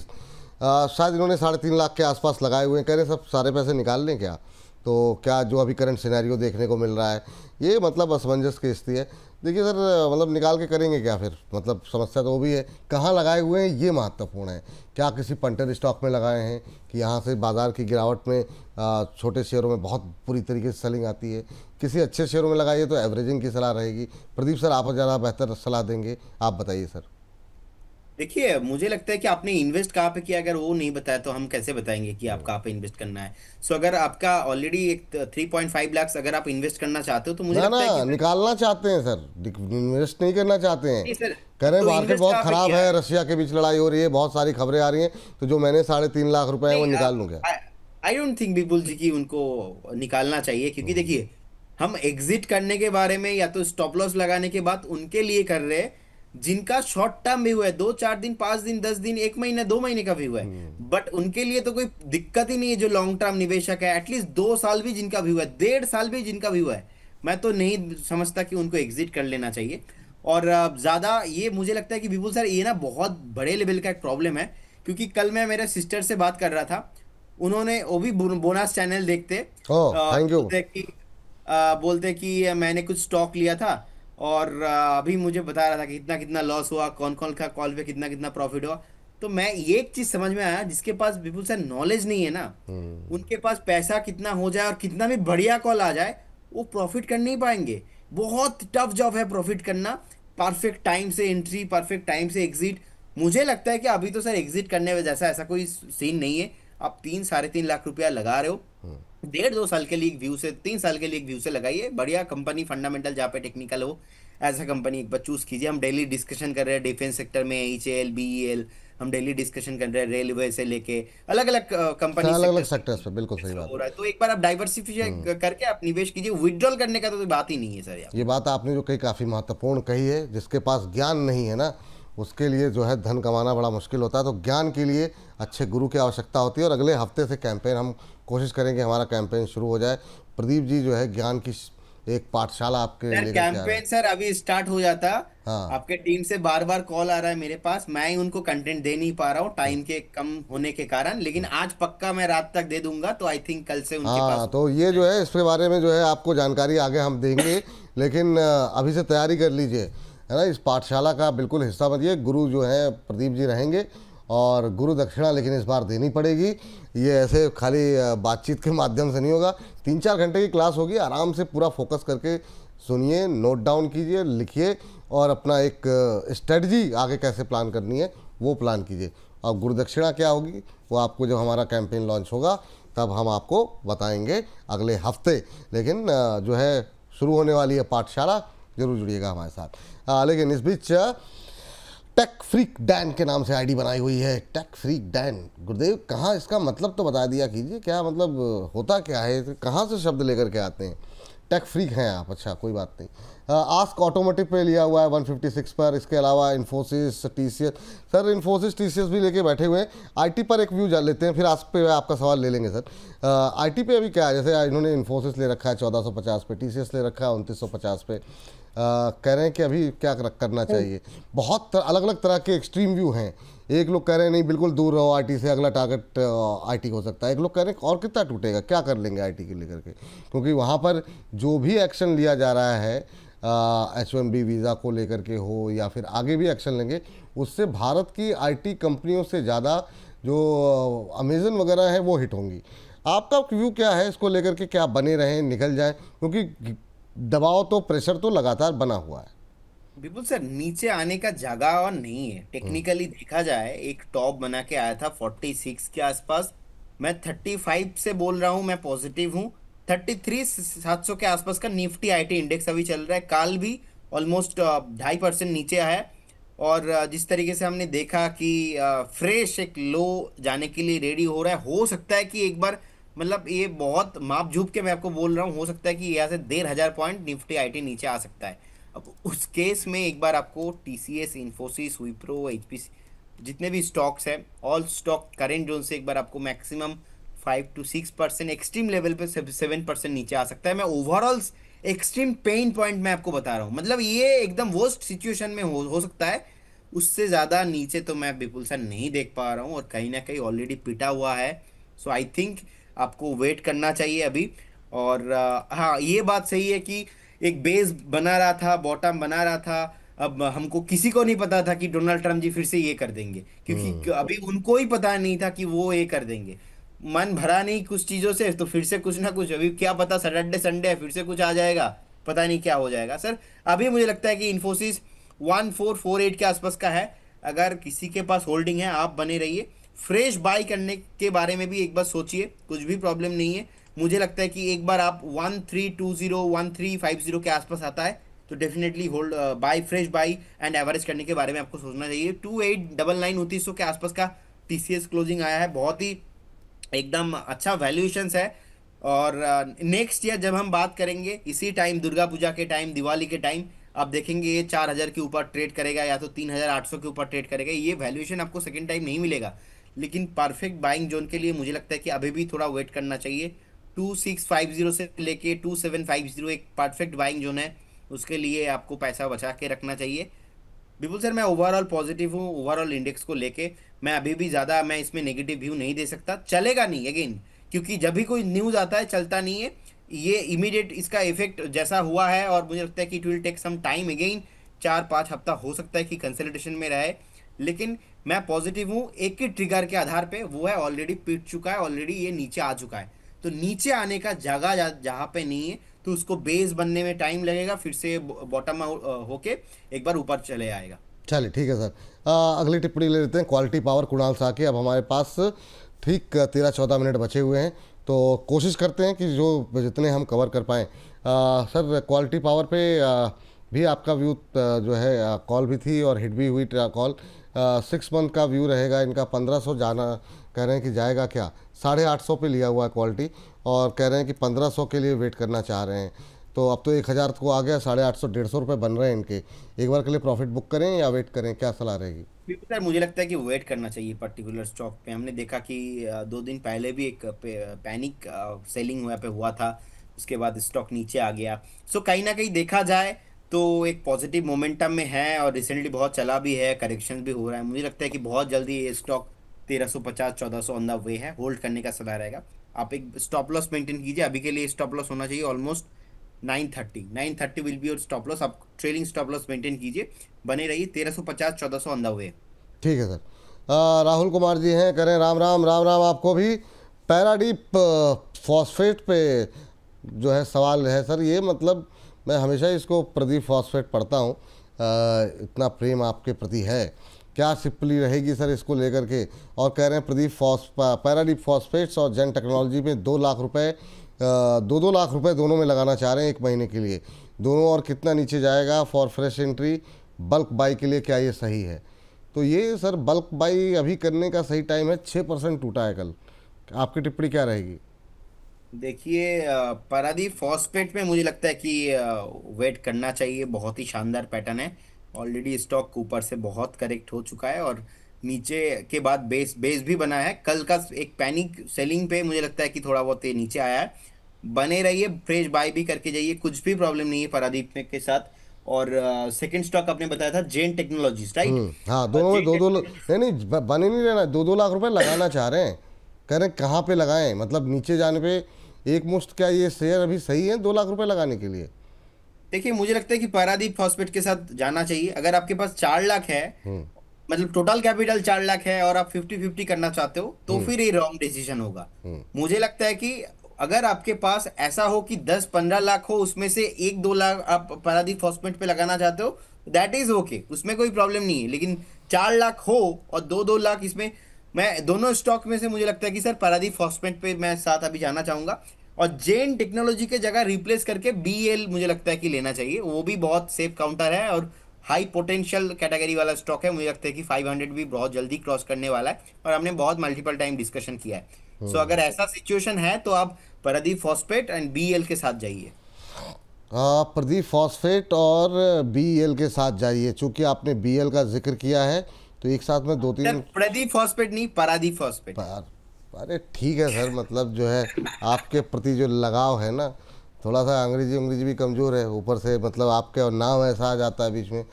शायद इन्होंने 3.5 लाख के आसपास लगाए हुए हैं, कह रहे हैं सब सारे पैसे निकाल लें क्या। तो क्या जो अभी करंट सिनेरियो देखने को मिल रहा है, ये मतलब असमंजस की स्थिति है। देखिए सर, मतलब निकाल के करेंगे क्या फिर, मतलब समस्या तो वो भी है, कहाँ लगाए हुए हैं ये महत्वपूर्ण है। क्या किसी पंटर स्टॉक में लगाए हैं कि यहाँ से बाज़ार की गिरावट में छोटे शेयरों में बहुत बुरी तरीके से सेलिंग आती है, किसी अच्छे शेयरों में लगाइए तो एवरेजिंग की सलाह रहेगी। प्रदीप सर आप ज़्यादा बेहतर सलाह देंगे, आप बताइए सर। देखिए, मुझे लगता है कि आपने इन्वेस्ट कहाँ पे किया, अगर वो नहीं बताया तो हम कैसे बताएंगे कि आप कहाँ पे इन्वेस्ट करना है। सो अगर आपका ऑलरेडी एक 3.5 लाख अगर आप इन्वेस्ट करना चाहते हो तो मुझे ना लगता है कि ना, सर, निकालना चाहते हैं सर, इन्वेस्ट नहीं करना चाहते हैं। नहीं सर, कह रहे हैं तो मार्केट इन्वेस्ट बहुत कहाँ पे ख़राब किया है, है? रशिया के बीच लड़ाई हो रही है, बहुत सारी खबरें आ रही हैं, तो जो मैंने 3.5 लाख रुपए हैं वो नहीं, निकाल लूँ क्या। आई डोंट थिंक विपुल जी की उनको निकालना चाहिए, क्योंकि देखिए, हम एग्जिट करने के बारे में या तो स्टॉप लॉस लगाने के बाद उनके लिए कर रहे हैं जिनका शॉर्ट टर्म व्यू है, 2 4 दिन, 5 दिन, 10 दिन, 1 महीना, 2 महीने का व्यू है। बट उनके लिए तो कोई दिक्कत ही नहीं है जो लॉन्ग टर्म निवेशक है। एटलीस्ट 2 साल भी जिनका व्यू है, 1.5 साल भी जिनका व्यू है, मैं तो नहीं समझता कि उनको एग्जिट कर लेना चाहिए। और ज्यादा ये मुझे लगता है कि विपुल सर, ये ना बहुत बड़े लेवल का एक प्रॉब्लम है। क्योंकि कल मैं मेरे सिस्टर से बात कर रहा था, उन्होंने वो भी बोनस चैनल देखते, ओह थैंक यू। बोलते कि मैंने कुछ स्टॉक लिया था और अभी मुझे बता रहा था कि कितना कितना लॉस हुआ, कौन कौन का कॉल पे कितना कितना प्रॉफिट हुआ। तो मैं ये एक चीज समझ में आया, जिसके पास विपुल सर नॉलेज नहीं है ना, उनके पास पैसा कितना हो जाए और कितना भी बढ़िया कॉल आ जाए, वो प्रॉफिट कर नहीं पाएंगे। बहुत टफ जॉब है प्रॉफिट करना। परफेक्ट टाइम से एंट्री, परफेक्ट टाइम से एग्जिट। मुझे लगता है कि अभी तो सर एग्जिट करने में जैसा ऐसा कोई सीन नहीं है। आप 3 3.5 लाख रुपया लगा रहे हो, 1.5 2 साल के लिए एक व्यू से, 3 साल के लिए एक व्यू से लगाइए। बढ़िया कंपनी, फंडामेंटल जहाँ पे टेक्निकल हो, ऐसा कंपनी एक बार चूज कीजिए। हम डेली डिस्कशन कर रहे हैं डिफेंस सेक्टर में, HAL, BEL, हम डेली डिस्कशन कर रहे हैं रेलवे से लेके अलग अलग कंपनी अलग अलग सेक्टर्स में सेक्टर्स पे, बिल्कुल सही बात हो है। रहा है। तो एक बार आप डाइवर्सिफाई करके आप निवेश कीजिए। विड्रॉल करने का तो कोई बात ही नहीं है सर यहाँ ये पे। बात आपने जो कही काफ़ी महत्वपूर्ण कही है, जिसके पास ज्ञान नहीं है ना, उसके लिए जो है धन कमाना बड़ा मुश्किल होता है। तो ज्ञान के लिए अच्छे गुरु की आवश्यकता होती है, और अगले हफ्ते से कैंपेन हम कोशिश करेंगे हमारा कैंपेन शुरू हो जाए। प्रदीप जी जो है ज्ञान की एक पाठशाला आपके सर लेकर के आ रहे हैं। कैंपेन सर अभी स्टार्ट हो जाता। हाँ। आपके टीम से बार बार कॉल आ रहा है मेरे पास, मैं ही उनको कंटेंट दे नहीं पा रहा हूँ टाइम के कम होने के कारण, लेकिन आज पक्का मैं रात तक दे दूंगा। तो आई थिंक कल से उनके हाँ पास। तो ये जो है इसके बारे में जो है आपको जानकारी आगे हम देंगे, लेकिन अभी से तैयारी कर लीजिए, है ना। इस पाठशाला का बिल्कुल हिस्सा बनिए। गुरु जो है प्रदीप जी रहेंगे, और गुरु दक्षिणा लेकिन इस बार देनी पड़ेगी। ये ऐसे खाली बातचीत के माध्यम से नहीं होगा। 3 4 घंटे की क्लास होगी, आराम से पूरा फोकस करके सुनिए, नोट डाउन कीजिए, लिखिए, और अपना एक स्ट्रेटजी आगे कैसे प्लान करनी है वो प्लान कीजिए। और गुरु दक्षिणा क्या होगी वो आपको जब हमारा कैंपेन लॉन्च होगा तब हम आपको बताएंगे अगले हफ्ते। लेकिन जो है शुरू होने वाली है पाठशाला, जरूर जुड़िएगा हमारे साथ। लेकिन इस बीच टेक फ्रीक डैन के नाम से आईडी बनाई हुई है, टेक फ्रीक डैन। गुरुदेव कहाँ, इसका मतलब तो बता दिया कीजिए, क्या मतलब होता क्या है, कहाँ से शब्द लेकर के आते हैं। टेक फ्रीक हैं आप, अच्छा कोई बात नहीं। आस्क ऑटोमोटिव पे लिया हुआ है 156 पर। इसके अलावा Infosys, TCS, sir Infosys TCS भी लेके बैठे हुए हैं। आईटी पर एक व्यू लेते हैं, फिर आस्क पे आपका सवाल ले लेंगे सर। आईटी पे अभी क्या है, जैसे इन्होंने इन्फोसिस ले रखा है 1450 पे, TCS ले रखा है 2950 पे। कह रहे हैं कि अभी क्या करना चाहिए। बहुत अलग अलग तरह के एक्सट्रीम व्यू हैं। एक लोग कह रहे हैं नहीं बिल्कुल दूर रहो आईटी से, अगला टारगेट आईटी हो सकता है। एक लोग कह रहे हैं और कितना टूटेगा, क्या कर लेंगे आईटी के लेकर के, क्योंकि वहाँ पर जो भी एक्शन लिया जा रहा है H1B वीज़ा को लेकर के हो या फिर आगे भी एक्शन लेंगे, उससे भारत की आईटी कंपनियों से ज़्यादा जो अमेजन वगैरह है वो हिट होंगी। आपका व्यू क्या है इसको लेकर के, क्या बने रहें, निकल जाए, क्योंकि दबाव तो, प्रेशर तो लगातार बना हुआ है। बिल्कुल सर, नीचे आने का जगह और नहीं है। टेक्निकली देखा जाए, एक टॉप बना के आया था 46 के आसपास। मैं 35 से बोल रहा हूँ, मैं पॉजिटिव हूँ। 33 700 के आसपास का निफ्टी IT इंडेक्स अभी चल रहा है। काल भी ऑलमोस्ट 2.5% नीचे आया है। और जिस तरीके से हमने देखा कि फ्रेश एक लो जाने के लिए रेडी हो रहा है, हो सकता है कि एक बार, मतलब ये बहुत माप झूप के मैं आपको बोल रहा हूँ, हो सकता है कि यहाँ से 1,500 पॉइंट निफ्टी आईटी नीचे आ सकता है। अब उस केस में एक बार आपको टीसीएस, इन्फोसिस, विप्रो, एचपीसी, जितने भी स्टॉक्स हैं, ऑल स्टॉक करेंट जोन से एक बार आपको मैक्सिमम 5 to 6%, एक्सट्रीम लेवल पे 7% नीचे आ सकता है। मैं ओवरऑल एक्सट्रीम पेन पॉइंट मैं आपको बता रहा हूँ, मतलब ये एकदम वर्स्ट सिचुएशन में हो सकता है। उससे ज़्यादा नीचे तो मैं बिल्कुल सा नहीं देख पा रहा हूँ, और कहीं ना कहीं ऑलरेडी पिटा हुआ है। सो आई थिंक आपको वेट करना चाहिए अभी। और हाँ, ये बात सही है कि एक बेस बना रहा था, बॉटम बना रहा था। अब हमको किसी को नहीं पता था कि डोनाल्ड ट्रम्प जी फिर से ये कर देंगे, क्योंकि अभी उनको ही पता नहीं था कि वो ये कर देंगे। मन भरा नहीं कुछ चीज़ों से, तो फिर से कुछ ना कुछ, अभी क्या पता, सैटरडे संडे है, फिर से कुछ आ जाएगा, पता नहीं क्या हो जाएगा सर। अभी मुझे लगता है कि इन्फोसिस 1448 के आसपास का है। अगर किसी के पास होल्डिंग है, आप बने रहिए। फ्रेश बाई करने के बारे में भी एक बार सोचिए, कुछ भी प्रॉब्लम नहीं है। मुझे लगता है कि एक बार आप 1320, 1350 के आसपास आता है तो definitely hold, by, fresh by and average करने के बारे में आपको सोचना चाहिए। 2899, 2900 के आसपास का टीसीएस क्लोजिंग आया है, बहुत ही एकदम अच्छा वैल्यूएशंस है। और नेक्स्ट ईयर जब हम बात करेंगे इसी टाइम, दुर्गा पूजा के टाइम, दिवाली के टाइम, आप देखेंगे ये 4,000 के ऊपर ट्रेड करेगा या तो 3,800 के ऊपर ट्रेड करेगा। ये वैल्यूएशन आपको सेकेंड टाइम नहीं मिलेगा। लेकिन परफेक्ट बाइंग जोन के लिए मुझे लगता है कि अभी भी थोड़ा वेट करना चाहिए। 2650 से लेके 2750 एक परफेक्ट बाइंग जोन है, उसके लिए आपको पैसा बचा के रखना चाहिए। बिल्कुल सर, मैं ओवरऑल पॉजिटिव हूँ ओवरऑल इंडेक्स को लेके। मैं अभी भी ज़्यादा मैं इसमें नेगेटिव व्यू नहीं दे सकता, चलेगा नहीं अगेन, क्योंकि जब भी कोई न्यूज़ आता है चलता नहीं है। ये इमीडिएट इसका इफेक्ट जैसा हुआ है, और मुझे लगता है कि it will take some time again, 4-5 हफ्ता हो सकता है कि कंसल्टेशन में रहे। लेकिन मैं पॉजिटिव हूँ एक ही ट्रिगर के आधार पे, वो है ऑलरेडी पिट चुका है, ऑलरेडी ये नीचे आ चुका है। तो नीचे आने का जगह जहाँ पे नहीं है, तो उसको बेस बनने में टाइम लगेगा, फिर से बॉटम आउट होके एक बार ऊपर चले आएगा। चलिए ठीक है सर। अगली टिप्पणी ले लेते हैं, क्वालिटी पावर कुणाल शाह की। अब हमारे पास ठीक 13-14 मिनट बचे हुए हैं, तो कोशिश करते हैं कि जो जितने हम कवर कर पाएँ। सर, क्वालिटी पावर पे भी आपका व्यू जो है, कॉल भी थी और हिट भी हुई कॉल। 6 मंथ का व्यू रहेगा इनका, 1500 जाना कह रहे हैं कि जाएगा क्या? 850 पे लिया हुआ है क्वालिटी, और कह रहे हैं कि 1500 के लिए वेट करना चाह रहे हैं। तो अब तो 1000 को आ गया, 850, 150 रुपये बन रहे हैं इनके। एक बार के लिए प्रॉफिट बुक करें या वेट करें, क्या सलाह रहेगी? बिल्कुल सर, मुझे लगता है कि वेट करना चाहिए पर्टिकुलर स्टॉक पे। हमने देखा कि 2 दिन पहले भी एक पैनिक सेलिंग हुआ पे हुआ था, उसके बाद स्टॉक नीचे आ गया। सो कहीं ना कहीं देखा जाए तो एक पॉजिटिव मोमेंटम में है, और रिसेंटली बहुत चला भी है, करेक्शन भी हो रहा है। मुझे लगता है कि बहुत जल्दी ये स्टॉक 1350, 1400 ऑन द वे है, होल्ड करने का सलाह रहेगा। आप एक स्टॉप लॉस मेंटेन कीजिए, अभी के लिए स्टॉप लॉस होना चाहिए almost 930 will be your stop loss. आप ट्रेलिंग स्टॉप लॉस मेंटेन कीजिए, बने रहिए 1350, 1400 ऑन द वे। ठीक है सर। राहुल कुमार जी हैं, करें राम राम। राम राम आपको भी। पैराडीप फॉस्फेट पे जो है सवाल है सर, ये मतलब मैं हमेशा इसको प्रदीप फॉस्फेट पढ़ता हूँ। इतना प्रेम आपके प्रति है, क्या सिप्पली रहेगी सर इसको लेकर के? और कह रहे हैं प्रदीप पैराडीप फॉस्फेट्स और जेन टेक्नोलॉजी में 2 लाख रुपए, 2-2 लाख रुपए दोनों में लगाना चाह रहे हैं 1 महीने के लिए। दोनों और कितना नीचे जाएगा for fresh entry? Bulk by के लिए क्या ये सही है? तो ये सर बल्क बाई अभी करने का सही टाइम है। 6% टूटा है कल। आपकी टिप्पणी क्या रहेगी? देखिए, पारादीप फॉस्फेट में मुझे लगता है कि वेट करना चाहिए, बहुत ही शानदार पैटर्न है। ऑलरेडी स्टॉक ऊपर से बहुत करेक्ट हो चुका है, और नीचे के बाद बेस बेस भी बना है। कल का एक पैनिक सेलिंग पे मुझे लगता है कि थोड़ा बहुत ये नीचे आया है। बने रहिए, फ्रेश बाय भी करके जाइए, कुछ भी प्रॉब्लम नहीं है पारादीप में के साथ। और सेकंड स्टॉक आपने बताया था जेन टेक्नोलॉजीज, राइट? हाँ, दोनों में जेन दो दो टेक्नोलॉजी, नहीं नहीं, बने नहीं रहना। 2-2 लाख रुपए लगाना चाह रहे हैं। कह रहे हैं कहाँ पे लगाएं, मतलब नीचे जाने पे एक मुश्त। क्या ये शेयर अभी सही है 2 लाख रुपए लगाने के लिए? देखिए मुझे लगता है कि पारादीप फॉस्फेट के साथ जाना चाहिए। अगर आपके पास 4 लाख है, मतलब टोटल कैपिटल 4 लाख है, और आप 50-50 करना चाहते हो, तो फिर ये रॉन्ग डिसीजन होगा। मुझे लगता है कि अगर आपके पास ऐसा हो कि 10-15 लाख हो, उसमें से 1-2 लाख आप पारादीप फॉस्फेट पे लगाना चाहते हो, दैट इज ओके, उसमें कोई प्रॉब्लम नहीं है। लेकिन 4 लाख हो और 2-2 लाख इसमें, मैं दोनों स्टॉक में से मुझे लगता है कि सर पारादीप फॉस्फेट पे मैं साथ अभी जाना चाहूंगा। और जेन टेक्नोलॉजी के जगह रिप्लेस करके बीएल मुझे लगता है कि लेना चाहिए, वो भी बहुत सेफ काउंटर है, और हाई पोटेंशियल कैटेगरी वाला स्टॉक है। मुझे लगता है कि 500 भी बहुत जल्दी क्रॉस करने वाला है, और हमने बहुत मल्टीपल टाइम डिस्कशन किया है। सो अगर ऐसा सिचुएशन है तो आप पारादीप फॉस्फेट एंड बीएल के साथ जाइए। प्रदीप फॉस्फेट और बीएल के साथ जाइए, चूंकि आपने बीएल का जिक्र किया है तो एक साथ में दो सर तीन प्रदीप फॉस्फेट नहीं, पारादीप फॉस्फेट। पर, अरे ठीक है सर, मतलब जो है आपके प्रति जो लगाव है ना, थोड़ा सा अंग्रेजी अंग्रेजी भी कमज़ोर है ऊपर से, मतलब आपके और नाम ऐसा आ जाता है बीच में।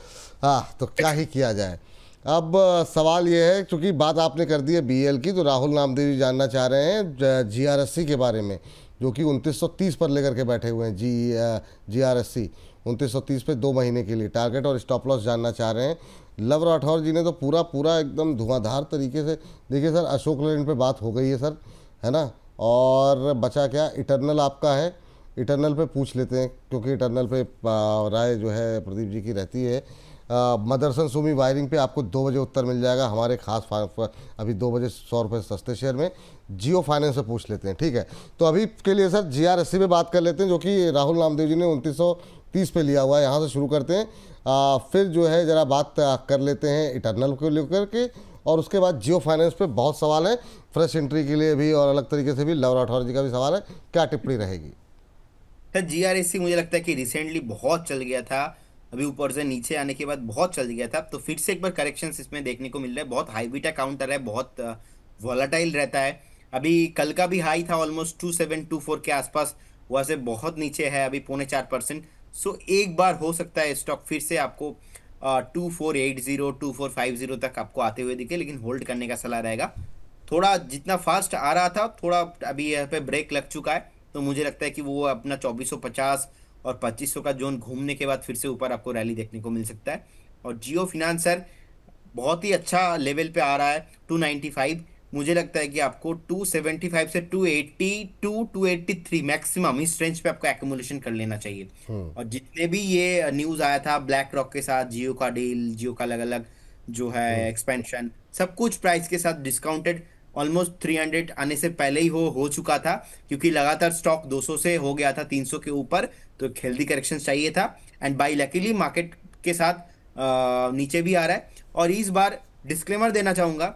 हाँ, तो क्या ही किया जाए। अब सवाल ये है, चूंकि बात आपने कर दी है बीएल की, तो राहुल नामदेव जी जानना चाह रहे हैं जीआरएससी के बारे में, जो कि 2930 पर लेकर के बैठे हुए हैं। जीआरएससी 2930 पे 2 महीने के लिए टारगेट और स्टॉप लॉस जानना चाह रहे हैं। लव राठौर जी ने तो पूरा पूरा एकदम धुआंधार तरीके से, देखिए सर अशोक लेलैंड पे बात हो गई है सर, है ना। और बचा क्या, इटर्नल आपका है, इटर्नल पे पूछ लेते हैं, क्योंकि इटर्नल पे राय जो है प्रदीप जी की रहती है। मदरसन सुमी वायरिंग पे आपको 2 बजे उत्तर मिल जाएगा हमारे खास अभी 2 बजे 100 रुपये सस्ते शेयर में। जियो फाइनेंस से पूछ लेते हैं, ठीक है। तो अभी के लिए सर जीआरएससी पे बात कर लेते हैं, जो कि राहुल नामदेव जी ने 2930 पे लिया हुआ है। यहाँ से शुरू करते हैं, फिर जो है ज़रा बात कर लेते हैं इटर्नल को लेकर के, और उसके बाद जियो फाइनेंस पे बहुत सवाल है, फ्रेश एंट्री के लिए भी और अलग तरीके से भी लव राठौर जी का भी सवाल है। क्या टिप्पणी रहेगी? सर जीआरएससी मुझे लगता है कि रिसेंटली बहुत चल गया था, अभी ऊपर से नीचे आने के बाद बहुत चल गया था, तो फिर से एक बार करेक्शंस इसमें देखने को मिल रहा है। बहुत हाई बीटा काउंटर है, बहुत वॉलेटाइल रहता है। अभी कल का भी हाई था ऑलमोस्ट 2724 के आसपास, वहाँ से बहुत नीचे है अभी 0.4%। सो एक बार हो सकता है स्टॉक फिर से आपको 2480 2450 तक आपको आते हुए दिखे, लेकिन होल्ड करने का सलाह रहेगा। थोड़ा जितना फास्ट आ रहा था, थोड़ा अभी यहाँ पे ब्रेक लग चुका है, तो मुझे लगता है कि वो अपना 2450 और 2500 का जोन घूमने के बाद फिर से ऊपर आपको रैली देखने को मिल सकता है। और जियो फिनांस सर बहुत ही अच्छा लेवल पे आ रहा है 295। मुझे लगता है कि आपको 275 से 280 टू 283 मैक्सिमम इस रेंज पे आपको एक्यूमुलेशन कर लेना चाहिए। और जितने भी ये न्यूज आया था ब्लैक रॉक के साथ, जियो का डील, जियो का अलग अलग जो है एक्सपेंशन, सब कुछ प्राइस के साथ डिस्काउंटेड ऑलमोस्ट 300 आने से पहले ही हो चुका था, क्योंकि लगातार स्टॉक 200 से हो गया था 300 के ऊपर, तो एक हेल्दी करेक्शन चाहिए था। एंड बाई लकीली मार्केट के साथ नीचे भी आ रहा है। और इस बार डिस्क्लेमर देना चाहूंगा,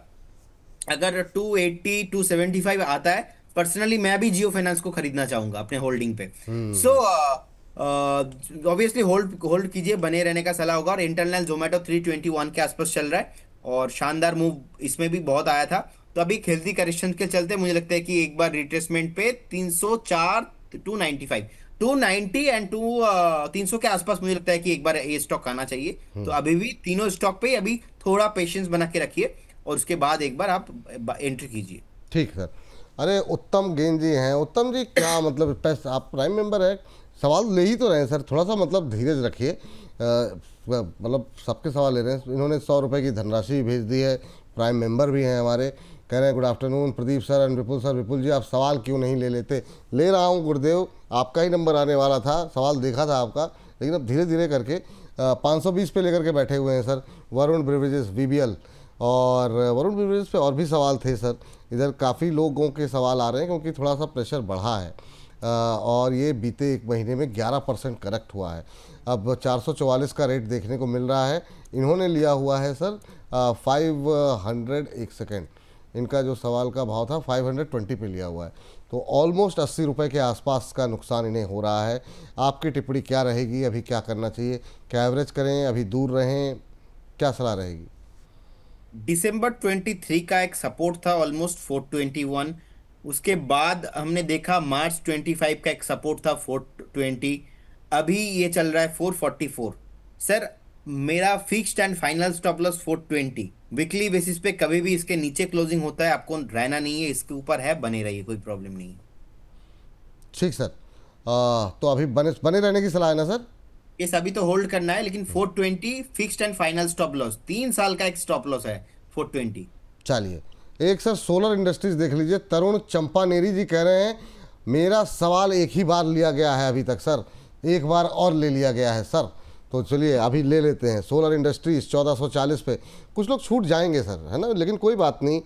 अगर 280 275 आता है, पर्सनली मैं भी जियो फाइनेंस को खरीदना चाहूंगा अपने होल्डिंग पे। सो ऑब्वियसली होल्ड होल्ड कीजिए, बने रहने का सलाह होगा। और इंटरनल जोमेटो 321 के आसपास चल रहा है, और शानदार मूव इसमें भी बहुत आया था। तो अभी हेल्दी करेक्शन के चलते मुझे लगता है कि एक बार रिट्रेसमेंट पे 304 295 290 एंड 300 के आसपास मुझे लगता है कि एक बार ये स्टॉक आना चाहिए। तो अभी भी तीनों स्टॉक पे अभी थोड़ा पेशेंस बना के रखिए, और उसके बाद एक बार आप एंट्री कीजिए। ठीक सर। अरे उत्तम गेंद जी हैं, उत्तम जी क्या मतलब पैसा, आप प्राइम मेंबर है, सवाल ले ही तो रहे हैं सर, थोड़ा सा मतलब धीरज रखिए। मतलब सबके सवाल ले रहे हैं। इन्होंने 100 रुपये की धनराशि भेज दी है, प्राइम मेंबर भी हैं हमारे, कह रहे हैं good afternoon Pradeep sir and Vipul sir. Vipul ji आप सवाल क्यों नहीं ले लेते? ले रहा हूँ गुरुदेव, आपका ही नंबर आने वाला था, सवाल देखा था आपका, लेकिन अब धीरे धीरे करके 520 पे लेकर के बैठे हुए हैं सर वरुण ब्रिवरेजेस वीबीएल। और वरुण ब्रिवरेजेस पे और भी सवाल थे सर, इधर काफ़ी लोगों के सवाल आ रहे हैं, क्योंकि थोड़ा सा प्रेशर बढ़ा है। और ये बीते 1 महीने में 11% करेक्ट हुआ है। अब 444 का रेट देखने को मिल रहा है। इन्होंने लिया हुआ है सर 500, एक सेकेंड, इनका जो सवाल का भाव था 520 पे लिया हुआ है, तो ऑलमोस्ट 80 रुपये के आसपास का नुकसान इन्हें हो रहा है। आपकी टिप्पणी क्या रहेगी? अभी क्या करना चाहिए? क्या एवरेज करें, अभी दूर रहें, क्या सलाह रहेगी? दिसंबर 23 का एक सपोर्ट था ऑलमोस्ट 421, उसके बाद हमने देखा मार्च 25 का एक सपोर्ट था 420, अभी ये चल रहा है 444। सर मेरा fixed and final stop loss 420, weekly basis पे कभी भी इसके नीचे क्लोजिंग होता है, आपको रहना नहीं है, इसके ऊपर है, बने रहिए, कोई प्रॉब्लम नहीं है। ठीक सर। तो अभी बने बने रहने की सलाह है ना सर? ये सभी तो होल्ड करना है, लेकिन 420 fixed and final stop loss, 3 साल का एक स्टॉप लॉस है 420। चलिए, एक सर सोलर इंडस्ट्रीज देख लीजिए, तरुण चंपानेरी जी कह रहे हैं मेरा सवाल एक ही बार लिया गया है अभी तक सर, एक बार और ले लिया गया है सर, तो चलिए अभी ले लेते हैं। सोलर इंडस्ट्रीज 1440 पे, कुछ लोग छूट जाएंगे सर, है ना, लेकिन कोई बात नहीं,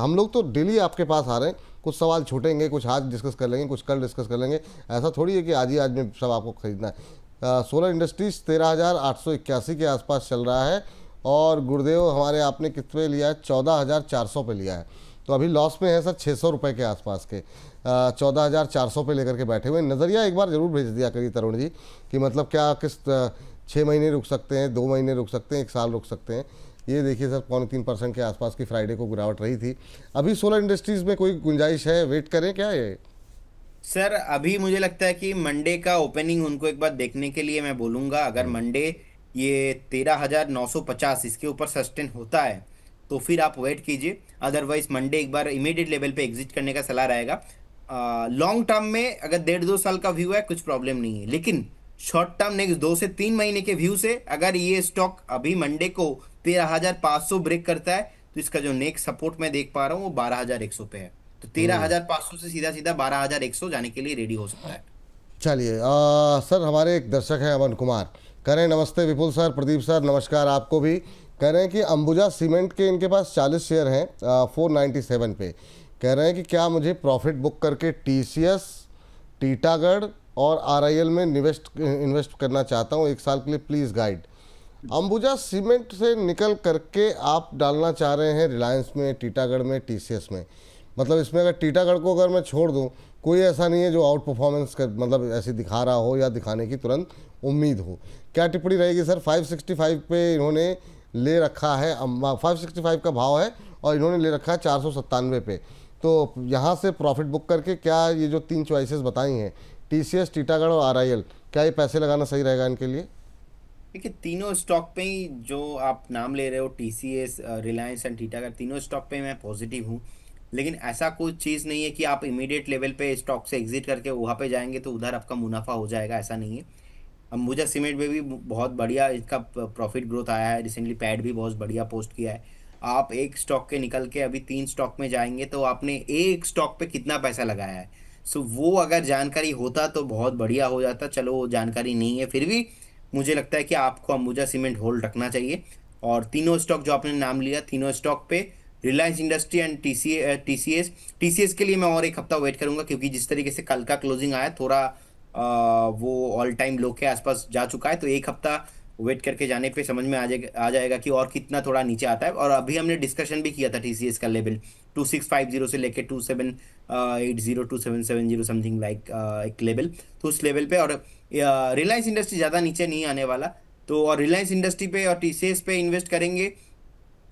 हम लोग तो डेली आपके पास आ रहे हैं, कुछ सवाल छूटेंगे, कुछ आज डिस्कस कर लेंगे, कुछ कल डिस्कस कर लेंगे, ऐसा थोड़ी है कि आज ही आज में सब आपको खरीदना है। सोलर इंडस्ट्रीज 13,881 के आसपास चल रहा है, और गुरुदेव हमारे आपने कितने लिया है, 14,400 पे लिया है। तो अभी लॉस में है सर 600 रुपये के आसपास के, 14,400 पे लेकर के बैठे हुए। नज़रिया एक बार ज़रूर भेज दिया करिए तरुण जी कि मतलब क्या किस 6 महीने रुक सकते हैं, 2 महीने रुक सकते हैं, 1 साल रुक सकते हैं। ये देखिए सर 0.3% के आसपास की फ्राइडे को गिरावट रही थी। अभी सोलर इंडस्ट्रीज़ में कोई गुंजाइश है, वेट करें क्या ये? सर अभी मुझे लगता है कि मंडे का ओपनिंग उनको एक बार देखने के लिए मैं बोलूंगा। अगर मंडे ये 13,950 इसके ऊपर सस्टेन होता है तो फिर आप वेट कीजिए, अदरवाइज मंडे एक बार इमीडिएट लेवल पे एग्जिट करने का सलाह रहेगा। लॉन्ग टर्म में अगर 1.5-2 साल का व्यू है कुछ प्रॉब्लम नहीं है, लेकिन शॉर्ट टर्म नेक्स्ट 2 से 3 महीने के व्यू से अगर ये स्टॉक अभी मंडे को 13,500 ब्रेक करता है तो इसका जो नेक्स्ट सपोर्ट मैं देख पा रहा हूँ वो 12,100 पे है। तो 13,500 से सीधा सीधा 12,100 जाने के लिए रेडी हो सकता है। चलिए सर हमारे एक दर्शक हैं अमन कुमार, कह रहे हैं नमस्ते विपुल सर, प्रदीप सर नमस्कार आपको भी। कह रहे हैं कि अंबुजा सीमेंट के इनके पास 40 शेयर हैं 497 पे। कह रहे हैं कि क्या मुझे प्रॉफिट बुक करके टीसीएस, टीटागढ़ और आरआईएल में इन्वेस्ट करना चाहता हूँ 1 साल के लिए, प्लीज़ गाइड। अंबुजा सीमेंट से निकल करके आप डालना चाह रहे हैं रिलायंस में, टीटागढ़ में, टीसीएस में। मतलब इसमें अगर टीटागढ़ को अगर मैं छोड़ दूं, कोई ऐसा नहीं है जो आउट परफॉर्मेंस कर मतलब ऐसे दिखा रहा हो या दिखाने की तुरंत उम्मीद हो। क्या टिप्पणी रहेगी सर? 565 पे इन्होंने ले रखा है, 565 का भाव है और इन्होंने ले रखा है 497 पे। तो यहाँ से प्रॉफिट बुक करके क्या ये जो 3 चॉइसेस बताई हैं, टीसीएस, टीटागढ़ और आरआईएल, क्या ये पैसे लगाना सही रहेगा इनके लिए? देखिए तीनों स्टॉक पे ही जो आप नाम ले रहे हो, टीसीएस, रिलायंस एंड टीटागढ़, तीनों स्टॉक पे मैं पॉजिटिव हूँ। लेकिन ऐसा कोई चीज़ नहीं है कि आप इमीडिएट लेवल पे स्टॉक से एग्जिट करके वहाँ पे जाएंगे तो उधर आपका मुनाफा हो जाएगा, ऐसा नहीं है। अंबुजा सीमेंट में भी बहुत बढ़िया इसका प्रॉफिट ग्रोथ आया है, रिसेंटली पैड भी बहुत बढ़िया पोस्ट किया है। आप एक स्टॉक के निकल के अभी 3 स्टॉक में जाएंगे तो आपने एक स्टॉक पे कितना पैसा लगाया है, सो वो अगर जानकारी होता तो बहुत बढ़िया हो जाता। चलो वो जानकारी नहीं है, फिर भी मुझे लगता है कि आपको अंबुजा सीमेंट होल्ड रखना चाहिए। और तीनों स्टॉक जो आपने नाम लिया, तीनों स्टॉक पे Reliance industry and TCS, TCS के लिए मैं और 1 हफ्ता वेट करूंगा, क्योंकि जिस तरीके से कल का क्लोजिंग आया थोड़ा वो ऑल टाइम लो के आसपास जा चुका है। तो 1 हफ्ता वेट करके जाने पे समझ में आ जाएगा कि और कितना थोड़ा नीचे आता है। और अभी हमने डिस्कशन भी किया था टीसीएस का लेवल 2650 से लेके 2770 समथिंग लाइक एक लेवल, तो उस लेवल पे। और रिलायंस इंडस्ट्री ज़्यादा नीचे नहीं आने वाला। तो और रिलायंस इंडस्ट्री पे और टीसीएस पे इन्वेस्ट करेंगे,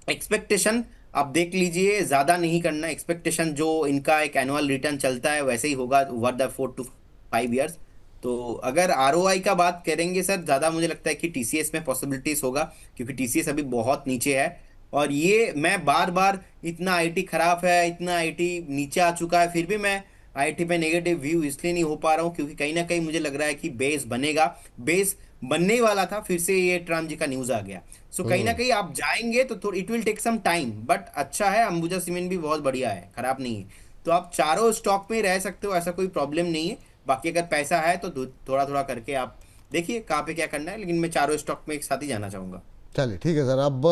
एक्सपेक्टेशन आप देख लीजिए, ज़्यादा नहीं करना। एक्सपेक्टेशन जो इनका एक एनुअल रिटर्न चलता है वैसे ही होगा ओवर द 4 to 5 years। तो अगर आरओआई का बात करेंगे सर, ज़्यादा मुझे लगता है कि टीसीएस में पॉसिबिलिटीज होगा, क्योंकि टीसीएस अभी बहुत नीचे है। और ये मैं बार बार, इतना आईटी खराब है, इतना आईटी नीचे आ चुका है, फिर भी मैं आईटी पे नेगेटिव व्यू इसलिए नहीं हो पा रहा हूँ क्योंकि कहीं ना कहीं मुझे लग रहा है कि बेस बनेगा। बेस बनने ही वाला था, फिर से ये ट्रम्प जी का न्यूज़ आ गया। सो कहीं ना कहीं आप जाएंगे तो थोड़ा it will take some time, but अच्छा है। अंबुजा सीमेंट भी बहुत बढ़िया है, खराब नहीं है। तो आप चारों स्टॉक में रह सकते हो, ऐसा कोई प्रॉब्लम नहीं है। बाकी अगर पैसा है तो थोड़ा थोड़ा करके आप देखिए कहाँ पे क्या करना है, लेकिन मैं चारों स्टॉक में एक साथ ही जाना चाहूंगा। चलिए ठीक है सर। अब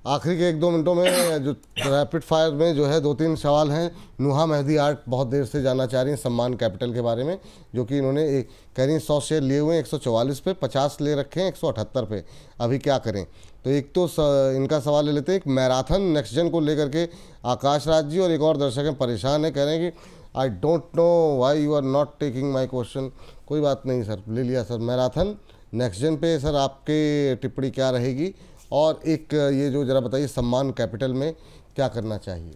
आखिरी के 1-2 मिनटों में जो रैपिड फायर में जो है 2-3 सवाल हैं। नुहा मेहदी आर्ट बहुत देर से जानना चाह रही हैं सम्मान कैपिटल के बारे में, जो कि इन्होंने कह रही 100 शेयर लिए हुए हैं 144 पे, 50 ले रखे हैं 178 पे, अभी क्या करें? तो एक तो इनका सवाल ले लेते हैं। एक मैराथन नेक्स्ट जेन को लेकर के आकाश राज जी और एक और दर्शक हैं, परेशान है, कह रहे हैं कि I don't know why you are not taking my question. कोई बात नहीं सर, ले लिया सर। मैराथन नेक्स्ट जेन पे सर आपके टिप्पणी क्या रहेगी? और एक ये जो जरा बताइए सम्मान कैपिटल में क्या करना चाहिए?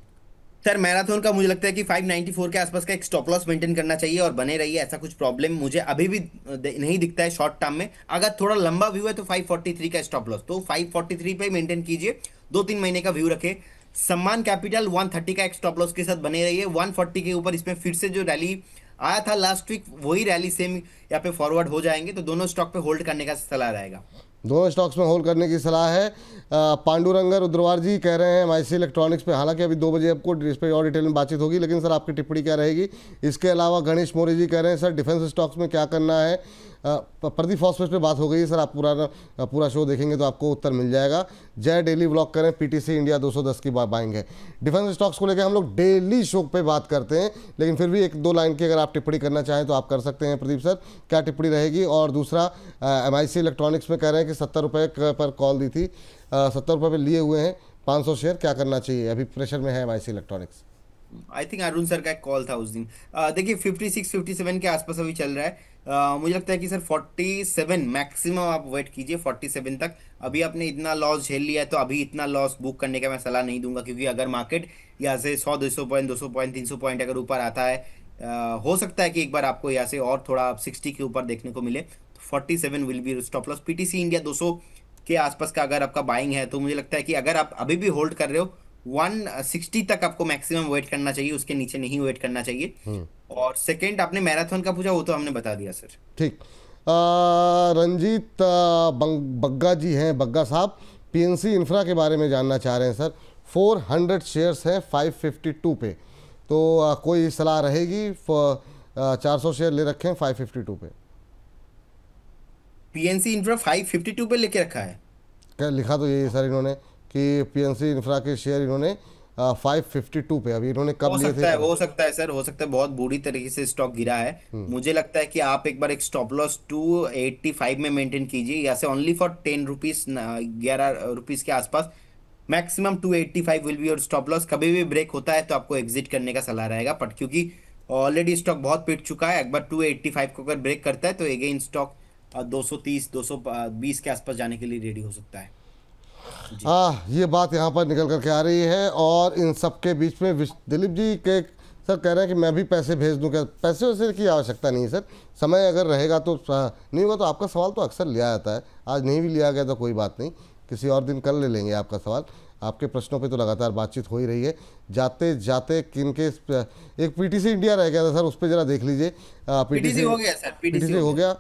सर मैराथन का मुझे लगता है कि 594 के आसपास का एक स्टॉप लॉस मेंटेन करना चाहिए और बने रहिए। ऐसा कुछ प्रॉब्लम मुझे अभी भी नहीं दिखता है शॉर्ट टर्म में। अगर थोड़ा लंबा व्यू है तो 543 का स्टॉप लॉस, तो 543 पे मेंटेन कीजिए, 2-3 महीने का व्यू रखे। सम्मान कैपिटल 130 का एक स्टॉप लॉस के साथ बने रहिए। 140 के ऊपर इसमें फिर से जो रैली आया था लास्ट वीक, वही रैली सेम यहाँ पे फॉरवर्ड हो जाएंगे, तो दोनों स्टॉक पे होल्ड करने का सलाह रहेगा। दोनों स्टॉक्स में होल्ड करने की सलाह है। पांडुरंगर रुद्रवार जी कह रहे हैं एमआईसी इलेक्ट्रॉनिक्स पे, हालांकि अभी 2 बजे आपको इस पर और डिटेल में बातचीत होगी, लेकिन सर आपकी टिप्पणी क्या रहेगी? इसके अलावा गणेश मौर्य जी कह रहे हैं सर डिफेंस स्टॉक्स में क्या करना है? प्रदीप फॉस्फेट पे बात हो गई है सर, आप पूरा शो देखेंगे तो आपको उत्तर मिल जाएगा। जय डेली व्लॉग करें, पीटीसी इंडिया 210 की बाइंग है। डिफेंस स्टॉक्स को लेकर हम लोग डेली शो पे बात करते हैं, लेकिन फिर भी एक दो लाइन की अगर आप टिप्पणी करना चाहें तो आप कर सकते हैं प्रदीप सर, क्या टिप्पणी रहेगी? और दूसरा, MIC इलेक्ट्रॉनिक्स में कह रहे हैं कि 70 रुपये पर कॉल दी थी, 70 रुपये पर लिए हुए हैं 500 शेयर, क्या करना चाहिए? अभी प्रेशर में है MIC electronics. I think Arun sir का एक कॉल था उस दिन। देखिए 56-57 के आसपास अभी चल रहा है। मुझे लगता है कि सर 47 मैक्सिमम आप वेट कीजिए 47 तक। अभी आपने इतना लॉस झेल लिया है तो अभी इतना लॉस बुक करने का मैं सलाह नहीं दूंगा, क्योंकि अगर मार्केट यहाँ से 100-200 पॉइंट 200 पॉइंट 300 पॉइंट अगर ऊपर आता है, हो सकता है कि एक बार आपको यहाँ से और थोड़ा 60 के ऊपर देखने को मिले। 47 will be stop loss. PTC India 200 के आसपास का अगर आपका बाइंग है तो मुझे लगता है कि अगर आप अभी भी होल्ड कर रहे हो 160 तक आपको मैक्सिमम वेट करना चाहिए, उसके नीचे नहीं वेट करना चाहिए। और सेकंड आपने मैराथन का पूछा, वो तो हमने बता दिया सर। ठीक। रंजीत बग्गा जी हैं, बग्गा साहब, PNC इंफ्रा के बारे में जानना चाह रहे हैं सर। 400 शेयर्स हैं 552 पे, तो कोई सलाह रहेगी? 400 शेयर ले रखे हैं 552 पे। पीएनसी इंफ्रा 552 पे लेके रखा है। क्या लिखा तो यही है सर इन्होंने कि PNC इंफ्रा के शेयर इन्होंने 552 पे, अभी इन्होंने कब हो लिए सकता थे? है, हो सकता है सर, हो सकता है बहुत बुरी तरीके से स्टॉक गिरा है। मुझे लगता है कि आप एक बार एक स्टॉप लॉस 285 में मेंटेन कीजिए, या से ओनली फॉर 10 रुपीज, 11 रुपीज के आसपास। Maximum 285 will be your stop loss. कभी भी ब्रेक होता है तो आपको एग्जिट करने का सलाह रहेगा, बट क्योंकि ऑलरेडी स्टॉक बहुत पिट चुका है, एक बार 285 को अगर ब्रेक करता है तो अगेन स्टॉक 230 220 के आसपास जाने के लिए रेडी हो सकता है जी। ये बात यहाँ पर निकल करके आ रही है। और इन सब के बीच में दिलीप जी के सर कह रहे हैं कि मैं भी पैसे भेज दूं, क्या पैसे वैसे की आवश्यकता नहीं है सर, समय अगर रहेगा तो नहीं होगा तो आपका सवाल तो अक्सर लिया जाता है, आज नहीं भी लिया गया तो कोई बात नहीं, किसी और दिन कल ले लेंगे आपका सवाल। आपके प्रश्नों पे तो लगातार बातचीत हो ही रही है। जाते जाते किनके एक PTC इंडिया रह गया था सर, उस पर जरा देख लीजिए। पीटीसी हो गया सर, पीटीसी पीटीसी हो गया।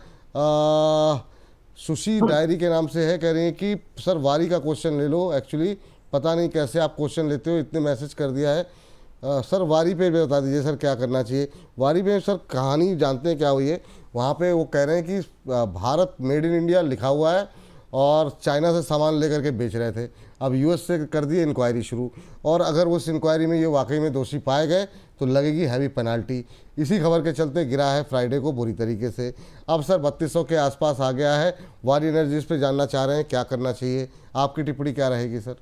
सुशी डायरी के नाम से है, कह रही हैं कि सर वारी का क्वेश्चन ले लो। एक्चुअली पता नहीं कैसे आप क्वेश्चन लेते हो, इतने मैसेज कर दिया है। सर वारी पे भी बता दीजिए सर क्या करना चाहिए। वारी पे सर कहानी जानते हैं क्या हुई है? वहाँ पे वो कह रहे हैं कि भारत मेड इन इंडिया लिखा हुआ है और चाइना से सामान लेकर के बेच रहे थे। अब US से कर दिए इंक्वायरी शुरू, और अगर उस इंक्वायरी में ये वाकई में दोषी पाए गए तो लगेगी हैवी पेनाल्टी। इसी खबर के चलते गिरा है फ्राइडे को बुरी तरीके से। अब सर 3200 के आसपास आ गया है। वारी एनर्जीज पे जानना चाह रहे हैं क्या करना चाहिए, आपकी टिप्पणी क्या रहेगी सर?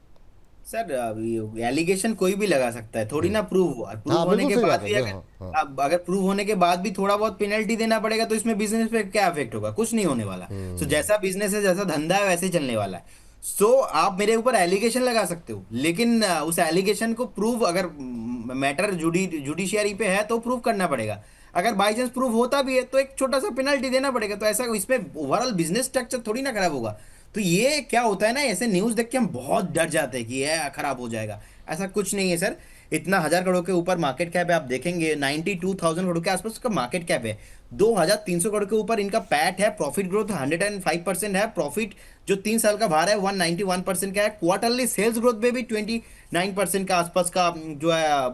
सर एलिगेशन कोई भी लगा सकता है, थोड़ी ना प्रूव हुआ। प्रूव हाँ होने बिल्कुल के सही बाद बात भी है, अगर हाँ हाँ। अब अगर प्रूव होने के बाद भी थोड़ा बहुत पेनल्टी देना पड़ेगा तो इसमें बिजनेस पे क्या इफेक्ट होगा? कुछ नहीं होने वाला। सो जैसा बिजनेस है, जैसा धंधा है, वैसे ही चलने वाला है। सो आप मेरे ऊपर एलिगेशन लगा सकते हो, लेकिन उस एलिगेशन को प्रूव, अगर मैटर जुडिशियरी पे है तो प्रूव करना पड़ेगा। अगर बाई चांस प्रूव होता भी है तो एक छोटा सा पेनल्टी देना पड़ेगा। तो ऐसा इसमें ओवरऑल बिजनेस स्ट्रक्चर थोड़ी ना खराब होगा। तो ये क्या होता है ना, ऐसे न्यूज देख के हम बहुत डर जाते हैं कि ये खराब हो जाएगा। ऐसा कुछ नहीं है सर। इतना 1000 करोड़ के ऊपर मार्केट कैप है, आप देखेंगे 92,000 करोड़ के आसपास का मार्केट कैप है। 2300 करोड़ के ऊपर इनका पैट है। प्रॉफिट ग्रोथ 105% है। प्रॉफिट जो 3 साल का भार है 191% का है। क्वार्टरली सेल्स ग्रोथ में भी 29% के आसपास का जो है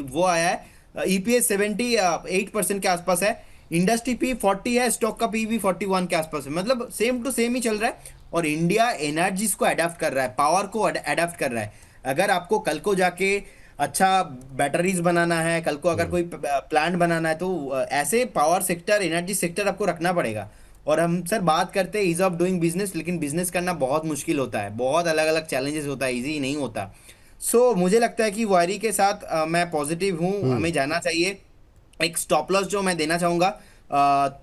वो आया है। EPS 78% के आसपास है। इंडस्ट्री पी 40 है, स्टॉक का पी भी 41 के आसपास है। मतलब सेम टू सेम ही चल रहा है। और इंडिया एनर्जीज को अडेप्ट कर रहा है, पावर को अडेप्ट कर रहा है। अगर आपको कल को जाके अच्छा बैटरीज बनाना है, कल को अगर कोई प्लांट बनाना है, तो ऐसे पावर सेक्टर, एनर्जी सेक्टर आपको रखना पड़ेगा। और हम सर बात करते हैं ईज ऑफ डूइंग बिजनेस, लेकिन बिजनेस करना बहुत मुश्किल होता है, बहुत अलग अलग चैलेंजेस होता है, इजी नहीं होता। मुझे लगता है कि वारी के साथ मैं पॉजिटिव हूँ, हमें जाना चाहिए। एक स्टॉप लॉस जो मैं देना चाहूंगा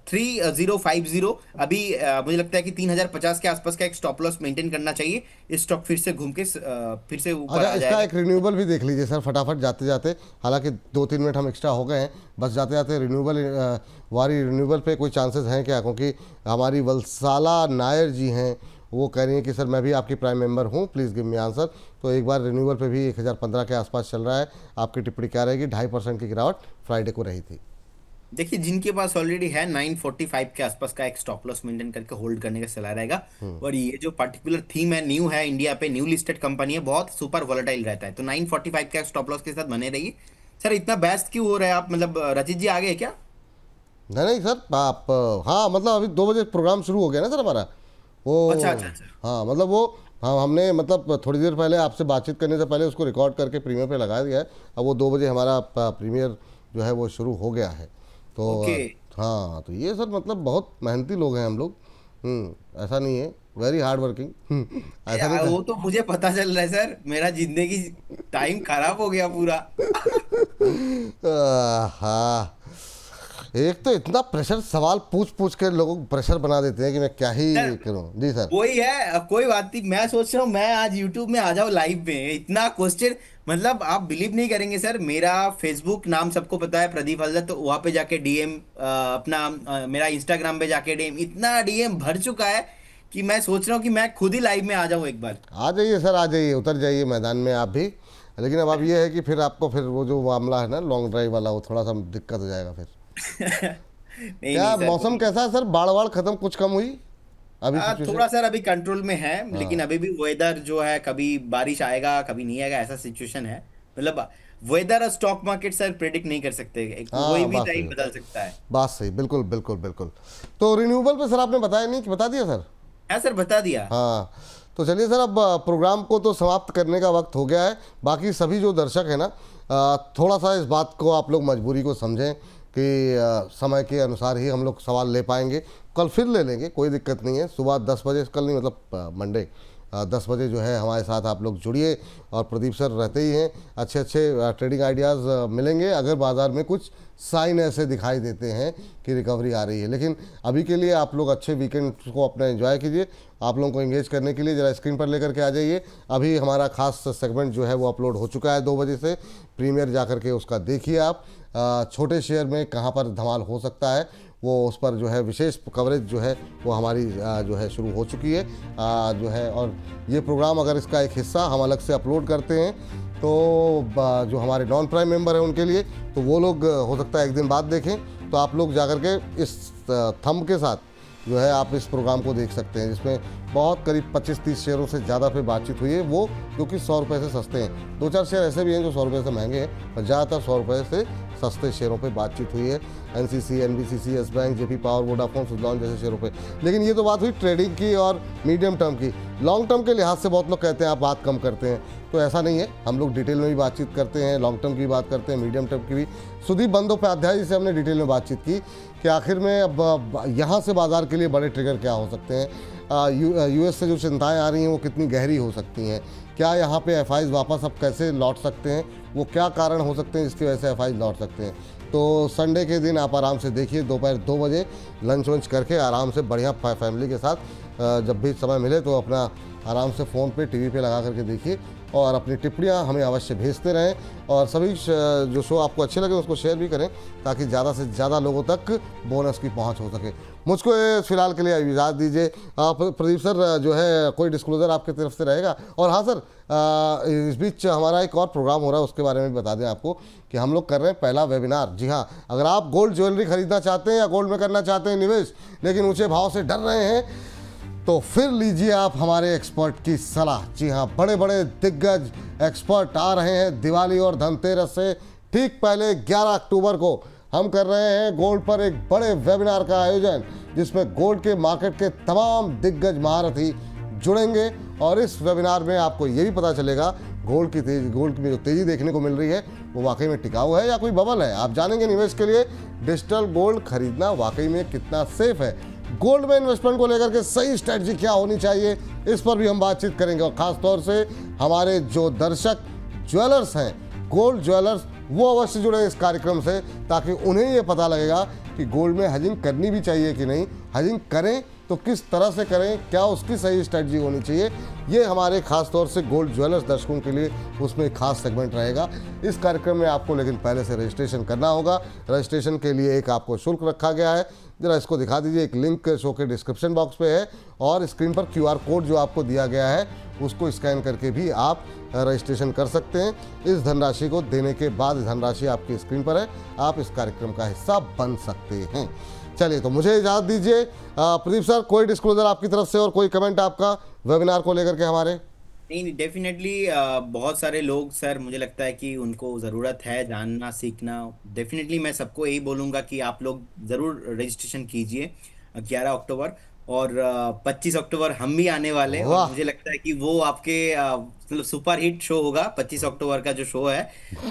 3050। अभी मुझे लगता है कि 3050 के आसपास का एक स्टॉप लॉस मेंटेन करना चाहिए। इस स्टॉक फिर से घूम के फिर से ऊपर अच्छा, आ इसका जाएगा। एक रिन्यूएबल भी देख लीजिए सर फटाफट जाते जाते, हालांकि 2-3 मिनट हम एक्स्ट्रा हो गए हैं, बस जाते जाते रिन्यूएबल, वारी रिन्यूएबल पे कोई चांसेस हैं क्या? क्योंकि हमारी वलसाला नायर जी हैं, वो कह रही हैं कि सर मैं भी आपकी प्राइम मेंबर हूँ, प्लीज़ गिव मी आंसर। तो एक बार रिन्यूएबल पे भी 1015 के आसपास चल रहा है, आपकी टिप्पणी क्या रहेगी? 2.5% की गिरावट फ्राइडे को रही थी। देखिए जिनके पास ऑलरेडी है 945 के आसपास का एक स्टॉप लॉस मेंटेन करके होल्ड करने का सलाह रहेगा। और ये जो पर्टिकुलर थीम है, न्यू है, इंडिया पे न्यू लिस्टेड कंपनी है, बहुत सुपर वोलेटाइल रहता है। तो 945 के स्टॉप लॉस के साथ बने रहिए। सर इतना बेस्ट क्यों हो रहा है आप? मतलब रचित जी आ गए क्या? नहीं नहीं सर आप, हाँ मतलब अभी 2 बजे प्रोग्राम शुरू हो गया ना सर हमारा वो। अच्छा अच्छा अच्छा। हाँ मतलब वो, हाँ हमने मतलब थोड़ी देर पहले आपसे बातचीत करने से पहले उसको रिकॉर्ड करके प्रीमियर पे लगा दिया है। अब वो 2 बजे हमारा प्रीमियर जो है वो शुरू हो गया है। तो ओके। हाँ तो ये सर मतलब बहुत मेहनती लोग हैं हम लोग। ऐसा नहीं है, वेरी हार्ड वर्किंग। ऐसा नहीं वो तो मुझे पता चल रहा है सर, मेरा जिंदगी टाइम खराब हो गया पूरा। हाँ, एक तो इतना प्रेशर, सवाल पूछ पूछ के लोगों को प्रेशर बना देते हैं कि मैं क्या ही सर करूं। जी सर। वही है, कोई बात नहीं, मैं सोच रहा हूँ मैं आज यूट्यूब में आ जाऊँ लाइव में, इतना क्वेश्चन। मतलब आप बिलीव नहीं करेंगे सर, मेरा फेसबुक नाम सबको पता है प्रदीप हलदर, तो वहां पे जाके डीएम, अपना मेरा इंस्टाग्राम पे जाके डीएम, इतना डीएम भर चुका है कि मैं सोच रहा हूँ कि मैं खुद ही लाइव में आ जाऊँ एक बार। आ जाइए सर, आ जाइए, उतर जाइए मैदान में आप भी। लेकिन अब ये है कि फिर आपको फिर वो जो मामला है ना लॉन्ग ड्राइव वाला, वो थोड़ा सा दिक्कत हो जाएगा फिर। नहीं नहीं क्या सर, मौसम कैसा है सर? बाढ़ वाड़ खत्म, कुछ कम हुई अभी सिचुएशन? थोड़ा सर अभी कंट्रोल में है, लेकिन हाँ अभी भी वेदर जो है, कभी बारिश आएगा कभी नहीं आएगा, ऐसा सिचुएशन है। मतलब वेदर और स्टॉक मार्केट सर प्रेडिक्ट नहीं कर सकते, कोई हाँ, भी बात सही टाइम है, बदल सकता है। बात सही, बिल्कुल बिल्कुल बिल्कुल। तो रिन्यूएबल पे सर आपने बताया नहीं कि बता दिया सर? हाँ सर बता दिया। हाँ तो चलिए सर, अब प्रोग्राम को तो समाप्त करने का वक्त हो गया है। बाकी सभी जो दर्शक हैं ना, थोड़ा सा इस बात को आप लोग मजबूरी को समझें कि समय के अनुसार ही हम लोग सवाल ले पाएंगे। कल फिर ले लेंगे, कोई दिक्कत नहीं है। सुबह 10 बजे, कल नहीं मतलब मंडे 10 बजे जो है हमारे साथ आप लोग जुड़िए। और प्रदीप सर रहते ही हैं, अच्छे अच्छे ट्रेडिंग आइडियाज़ मिलेंगे अगर बाज़ार में कुछ साइन ऐसे दिखाई देते हैं कि रिकवरी आ रही है। लेकिन अभी के लिए आप लोग अच्छे वीकेंड को अपना एंजॉय कीजिए। आप लोगों को एंगेज करने के लिए ज़रा स्क्रीन पर लेकर के आ जाइए। अभी हमारा खास सेगमेंट जो है वो अपलोड हो चुका है 2 बजे से, प्रीमियर जा कर के उसका देखिए आप। छोटे शेयर में कहाँ पर धमाल हो सकता है वो, उस पर जो है विशेष कवरेज जो है वो हमारी जो है शुरू हो चुकी है जो है। और ये प्रोग्राम अगर इसका एक हिस्सा हम अलग से अपलोड करते हैं तो जो हमारे नॉन प्राइम मेंबर हैं उनके लिए, तो वो लोग हो सकता है एक दिन बाद देखें। तो आप लोग जाकर के इस थंब के साथ जो है आप इस प्रोग्राम को देख सकते हैं, जिसमें बहुत करीब 25-30 शेयरों से ज़्यादा पे बातचीत हुई है, वो जो कि 100 रुपये से सस्ते हैं। 2-4 शेयर ऐसे भी हैं जो 100 रुपये से महंगे हैं, पर ज़्यादातर 100 रुपये से सस्ते शेयरों पे बातचीत हुई है। NCC, NBCC, yes bank, JP power, Vodafone, Suzlon जैसे शेयरों पे। लेकिन ये तो बात हुई ट्रेडिंग की और मीडियम टर्म की। लॉन्ग टर्म के लिहाज से बहुत लोग कहते हैं आप बात कम करते हैं, तो ऐसा नहीं है। हम लोग डिटेल में भी बातचीत करते हैं, लॉन्ग टर्म की बात करते हैं, मीडियम टर्म की भी। सुदीप बंदोपाध्याय जी से हमने डिटेल में बातचीत की कि आखिर में अब यहाँ से बाजार के लिए बड़े ट्रिगर क्या हो सकते हैं, यूएस से जो चिंताएं आ रही हैं वो कितनी गहरी हो सकती हैं, क्या यहाँ पे एफआईज वापस अब कैसे लौट सकते हैं, वो क्या कारण हो सकते हैं जिसकी वजह से एफआईज लौट सकते हैं। तो संडे के दिन आप आराम से देखिए, दोपहर 2 बजे लंच वंच करके आराम से बढ़िया फैमिली के साथ जब भी समय मिले तो अपना आराम से फ़ोन पे टीवी पे लगा करके देखिए और अपनी टिप्पणियाँ हमें अवश्य भेजते रहें। और सभी जो शो आपको अच्छे लगे उसको शेयर भी करें ताकि ज़्यादा से ज़्यादा लोगों तक बोनस की पहुंच हो सके। मुझको फ़िलहाल के लिए इजाज़त दीजिए। प्रदीप सर जो है कोई डिस्क्लोज़र आपकी तरफ से रहेगा? और हाँ सर, इस बीच हमारा एक और प्रोग्राम हो रहा है, उसके बारे में भी बता दें आपको कि हम लोग कर रहे हैं पहला वेबिनार। जी हाँ, अगर आप गोल्ड ज्वेलरी खरीदना चाहते हैं या गोल्ड में करना चाहते हैं निवेश, लेकिन ऊँचे भाव से डर रहे हैं, तो फिर लीजिए आप हमारे एक्सपर्ट की सलाह। जी हाँ, बड़े बड़े दिग्गज एक्सपर्ट आ रहे हैं दिवाली और धनतेरस से ठीक पहले 11 अक्टूबर को हम कर रहे हैं गोल्ड पर एक बड़े वेबिनार का आयोजन, जिसमें गोल्ड के मार्केट के तमाम दिग्गज महारथी जुड़ेंगे। और इस वेबिनार में आपको ये भी पता चलेगा गोल्ड में जो तेज़ी देखने को मिल रही है वो वाकई में टिकाऊ है या कोई बबल है। आप जानेंगे निवेश के लिए डिजिटल गोल्ड खरीदना वाकई में कितना सेफ है, गोल्ड में इन्वेस्टमेंट को लेकर के सही स्ट्रेटजी क्या होनी चाहिए, इस पर भी हम बातचीत करेंगे। और ख़ास तौर से हमारे जो दर्शक ज्वेलर्स हैं, गोल्ड ज्वेलर्स, वो अवश्य जुड़े इस कार्यक्रम से, ताकि उन्हें ये पता लगेगा कि गोल्ड में हेजिंग करनी भी चाहिए कि नहीं, हेजिंग करें तो किस तरह से करें, क्या उसकी सही स्ट्रेटजी होनी चाहिए। ये हमारे खास तौर से गोल्ड ज्वेलर्स दर्शकों के लिए उसमें एक खास सेगमेंट रहेगा इस कार्यक्रम में। आपको लेकिन पहले से रजिस्ट्रेशन करना होगा। रजिस्ट्रेशन के लिए एक आपको शुल्क रखा गया है, जरा इसको दिखा दीजिए। एक लिंक शो के डिस्क्रिप्शन बॉक्स पे है और स्क्रीन पर QR कोड जो आपको दिया गया है उसको स्कैन करके भी आप रजिस्ट्रेशन कर सकते हैं। इस धनराशि को देने के बाद, धनराशि आपकी स्क्रीन पर है, आप इस कार्यक्रम का हिस्सा बन सकते हैं। चलिए, तो मुझे इजाज़त दीजिए। प्रदीप सर, कोई डिस्क्लोजर आपकी तरफ से और कोई कमेंट आपका वेबिनार को लेकर के हमारे? नहीं नहीं, डेफिनेटली बहुत सारे लोग सर, मुझे लगता है कि उनको ज़रूरत है जानना सीखना। डेफिनेटली मैं सबको यही बोलूँगा कि आप लोग ज़रूर रजिस्ट्रेशन कीजिए 11 अक्टूबर। और 25 अक्टूबर हम भी आने वाले हैं, और वाह। मुझे लगता है कि वो आपके मतलब सुपर हिट शो होगा। 25 अक्टूबर का जो शो है,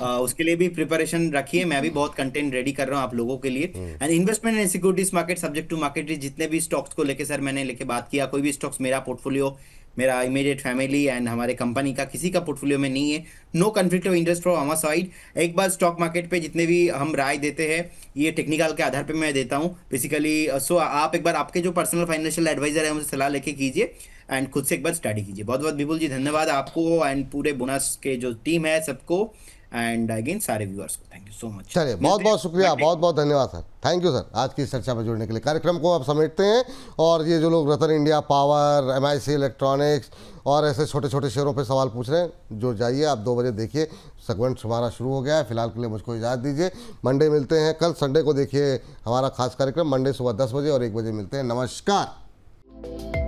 उसके लिए भी प्रिपरेशन रखिए। मैं भी बहुत कंटेंट रेडी कर रहा हूँ आप लोगों के लिए। And investment in securities market subject to market risk, जितने भी स्टॉक्स को लेके सर मैंने लेके बात किया, कोई भी स्टॉक्स मेरा पोर्टफोलियो, मेरा इमीडिएट फैमिली एंड हमारे कंपनी का किसी का पोर्टफोलियो में नहीं है। No conflict of interest from हमार साइड। एक बार स्टॉक मार्केट पे जितने भी हम राय देते हैं, ये टेक्निकल के आधार पे मैं देता हूँ बेसिकली। सो आप एक बार आपके जो पर्सनल फाइनेंशियल एडवाइजर है उनसे सलाह लेके कीजिए, एंड खुद से एक बार स्टडी कीजिए। बहुत बहुत विपुल जी धन्यवाद आपको, एंड पूरे बोनस के जो टीम है सबको, एंड अगेन सारे व्यूअर्स को थैंक यू सो मच। चलिए, बहुत मिलते हैं बहुत शुक्रिया, मंडे। बहुत बहुत धन्यवाद सर, थैंक यू सर, आज की इस चर्चा में जुड़ने के लिए। कार्यक्रम को आप समेटते हैं, और ये जो लोग रतन इंडिया पावर, MIC इलेक्ट्रॉनिक्स और ऐसे छोटे छोटे शेयरों पे सवाल पूछ रहे हैं, जो जाइए आप 2 बजे देखिए, सेगमेंट हमारा शुरू हो गया है। फिलहाल के लिए मुझको इजाज़त दीजिए, मंडे मिलते हैं। कल संडे को देखिए हमारा खास कार्यक्रम, मंडे सुबह 10 बजे और 1 बजे मिलते हैं। नमस्कार।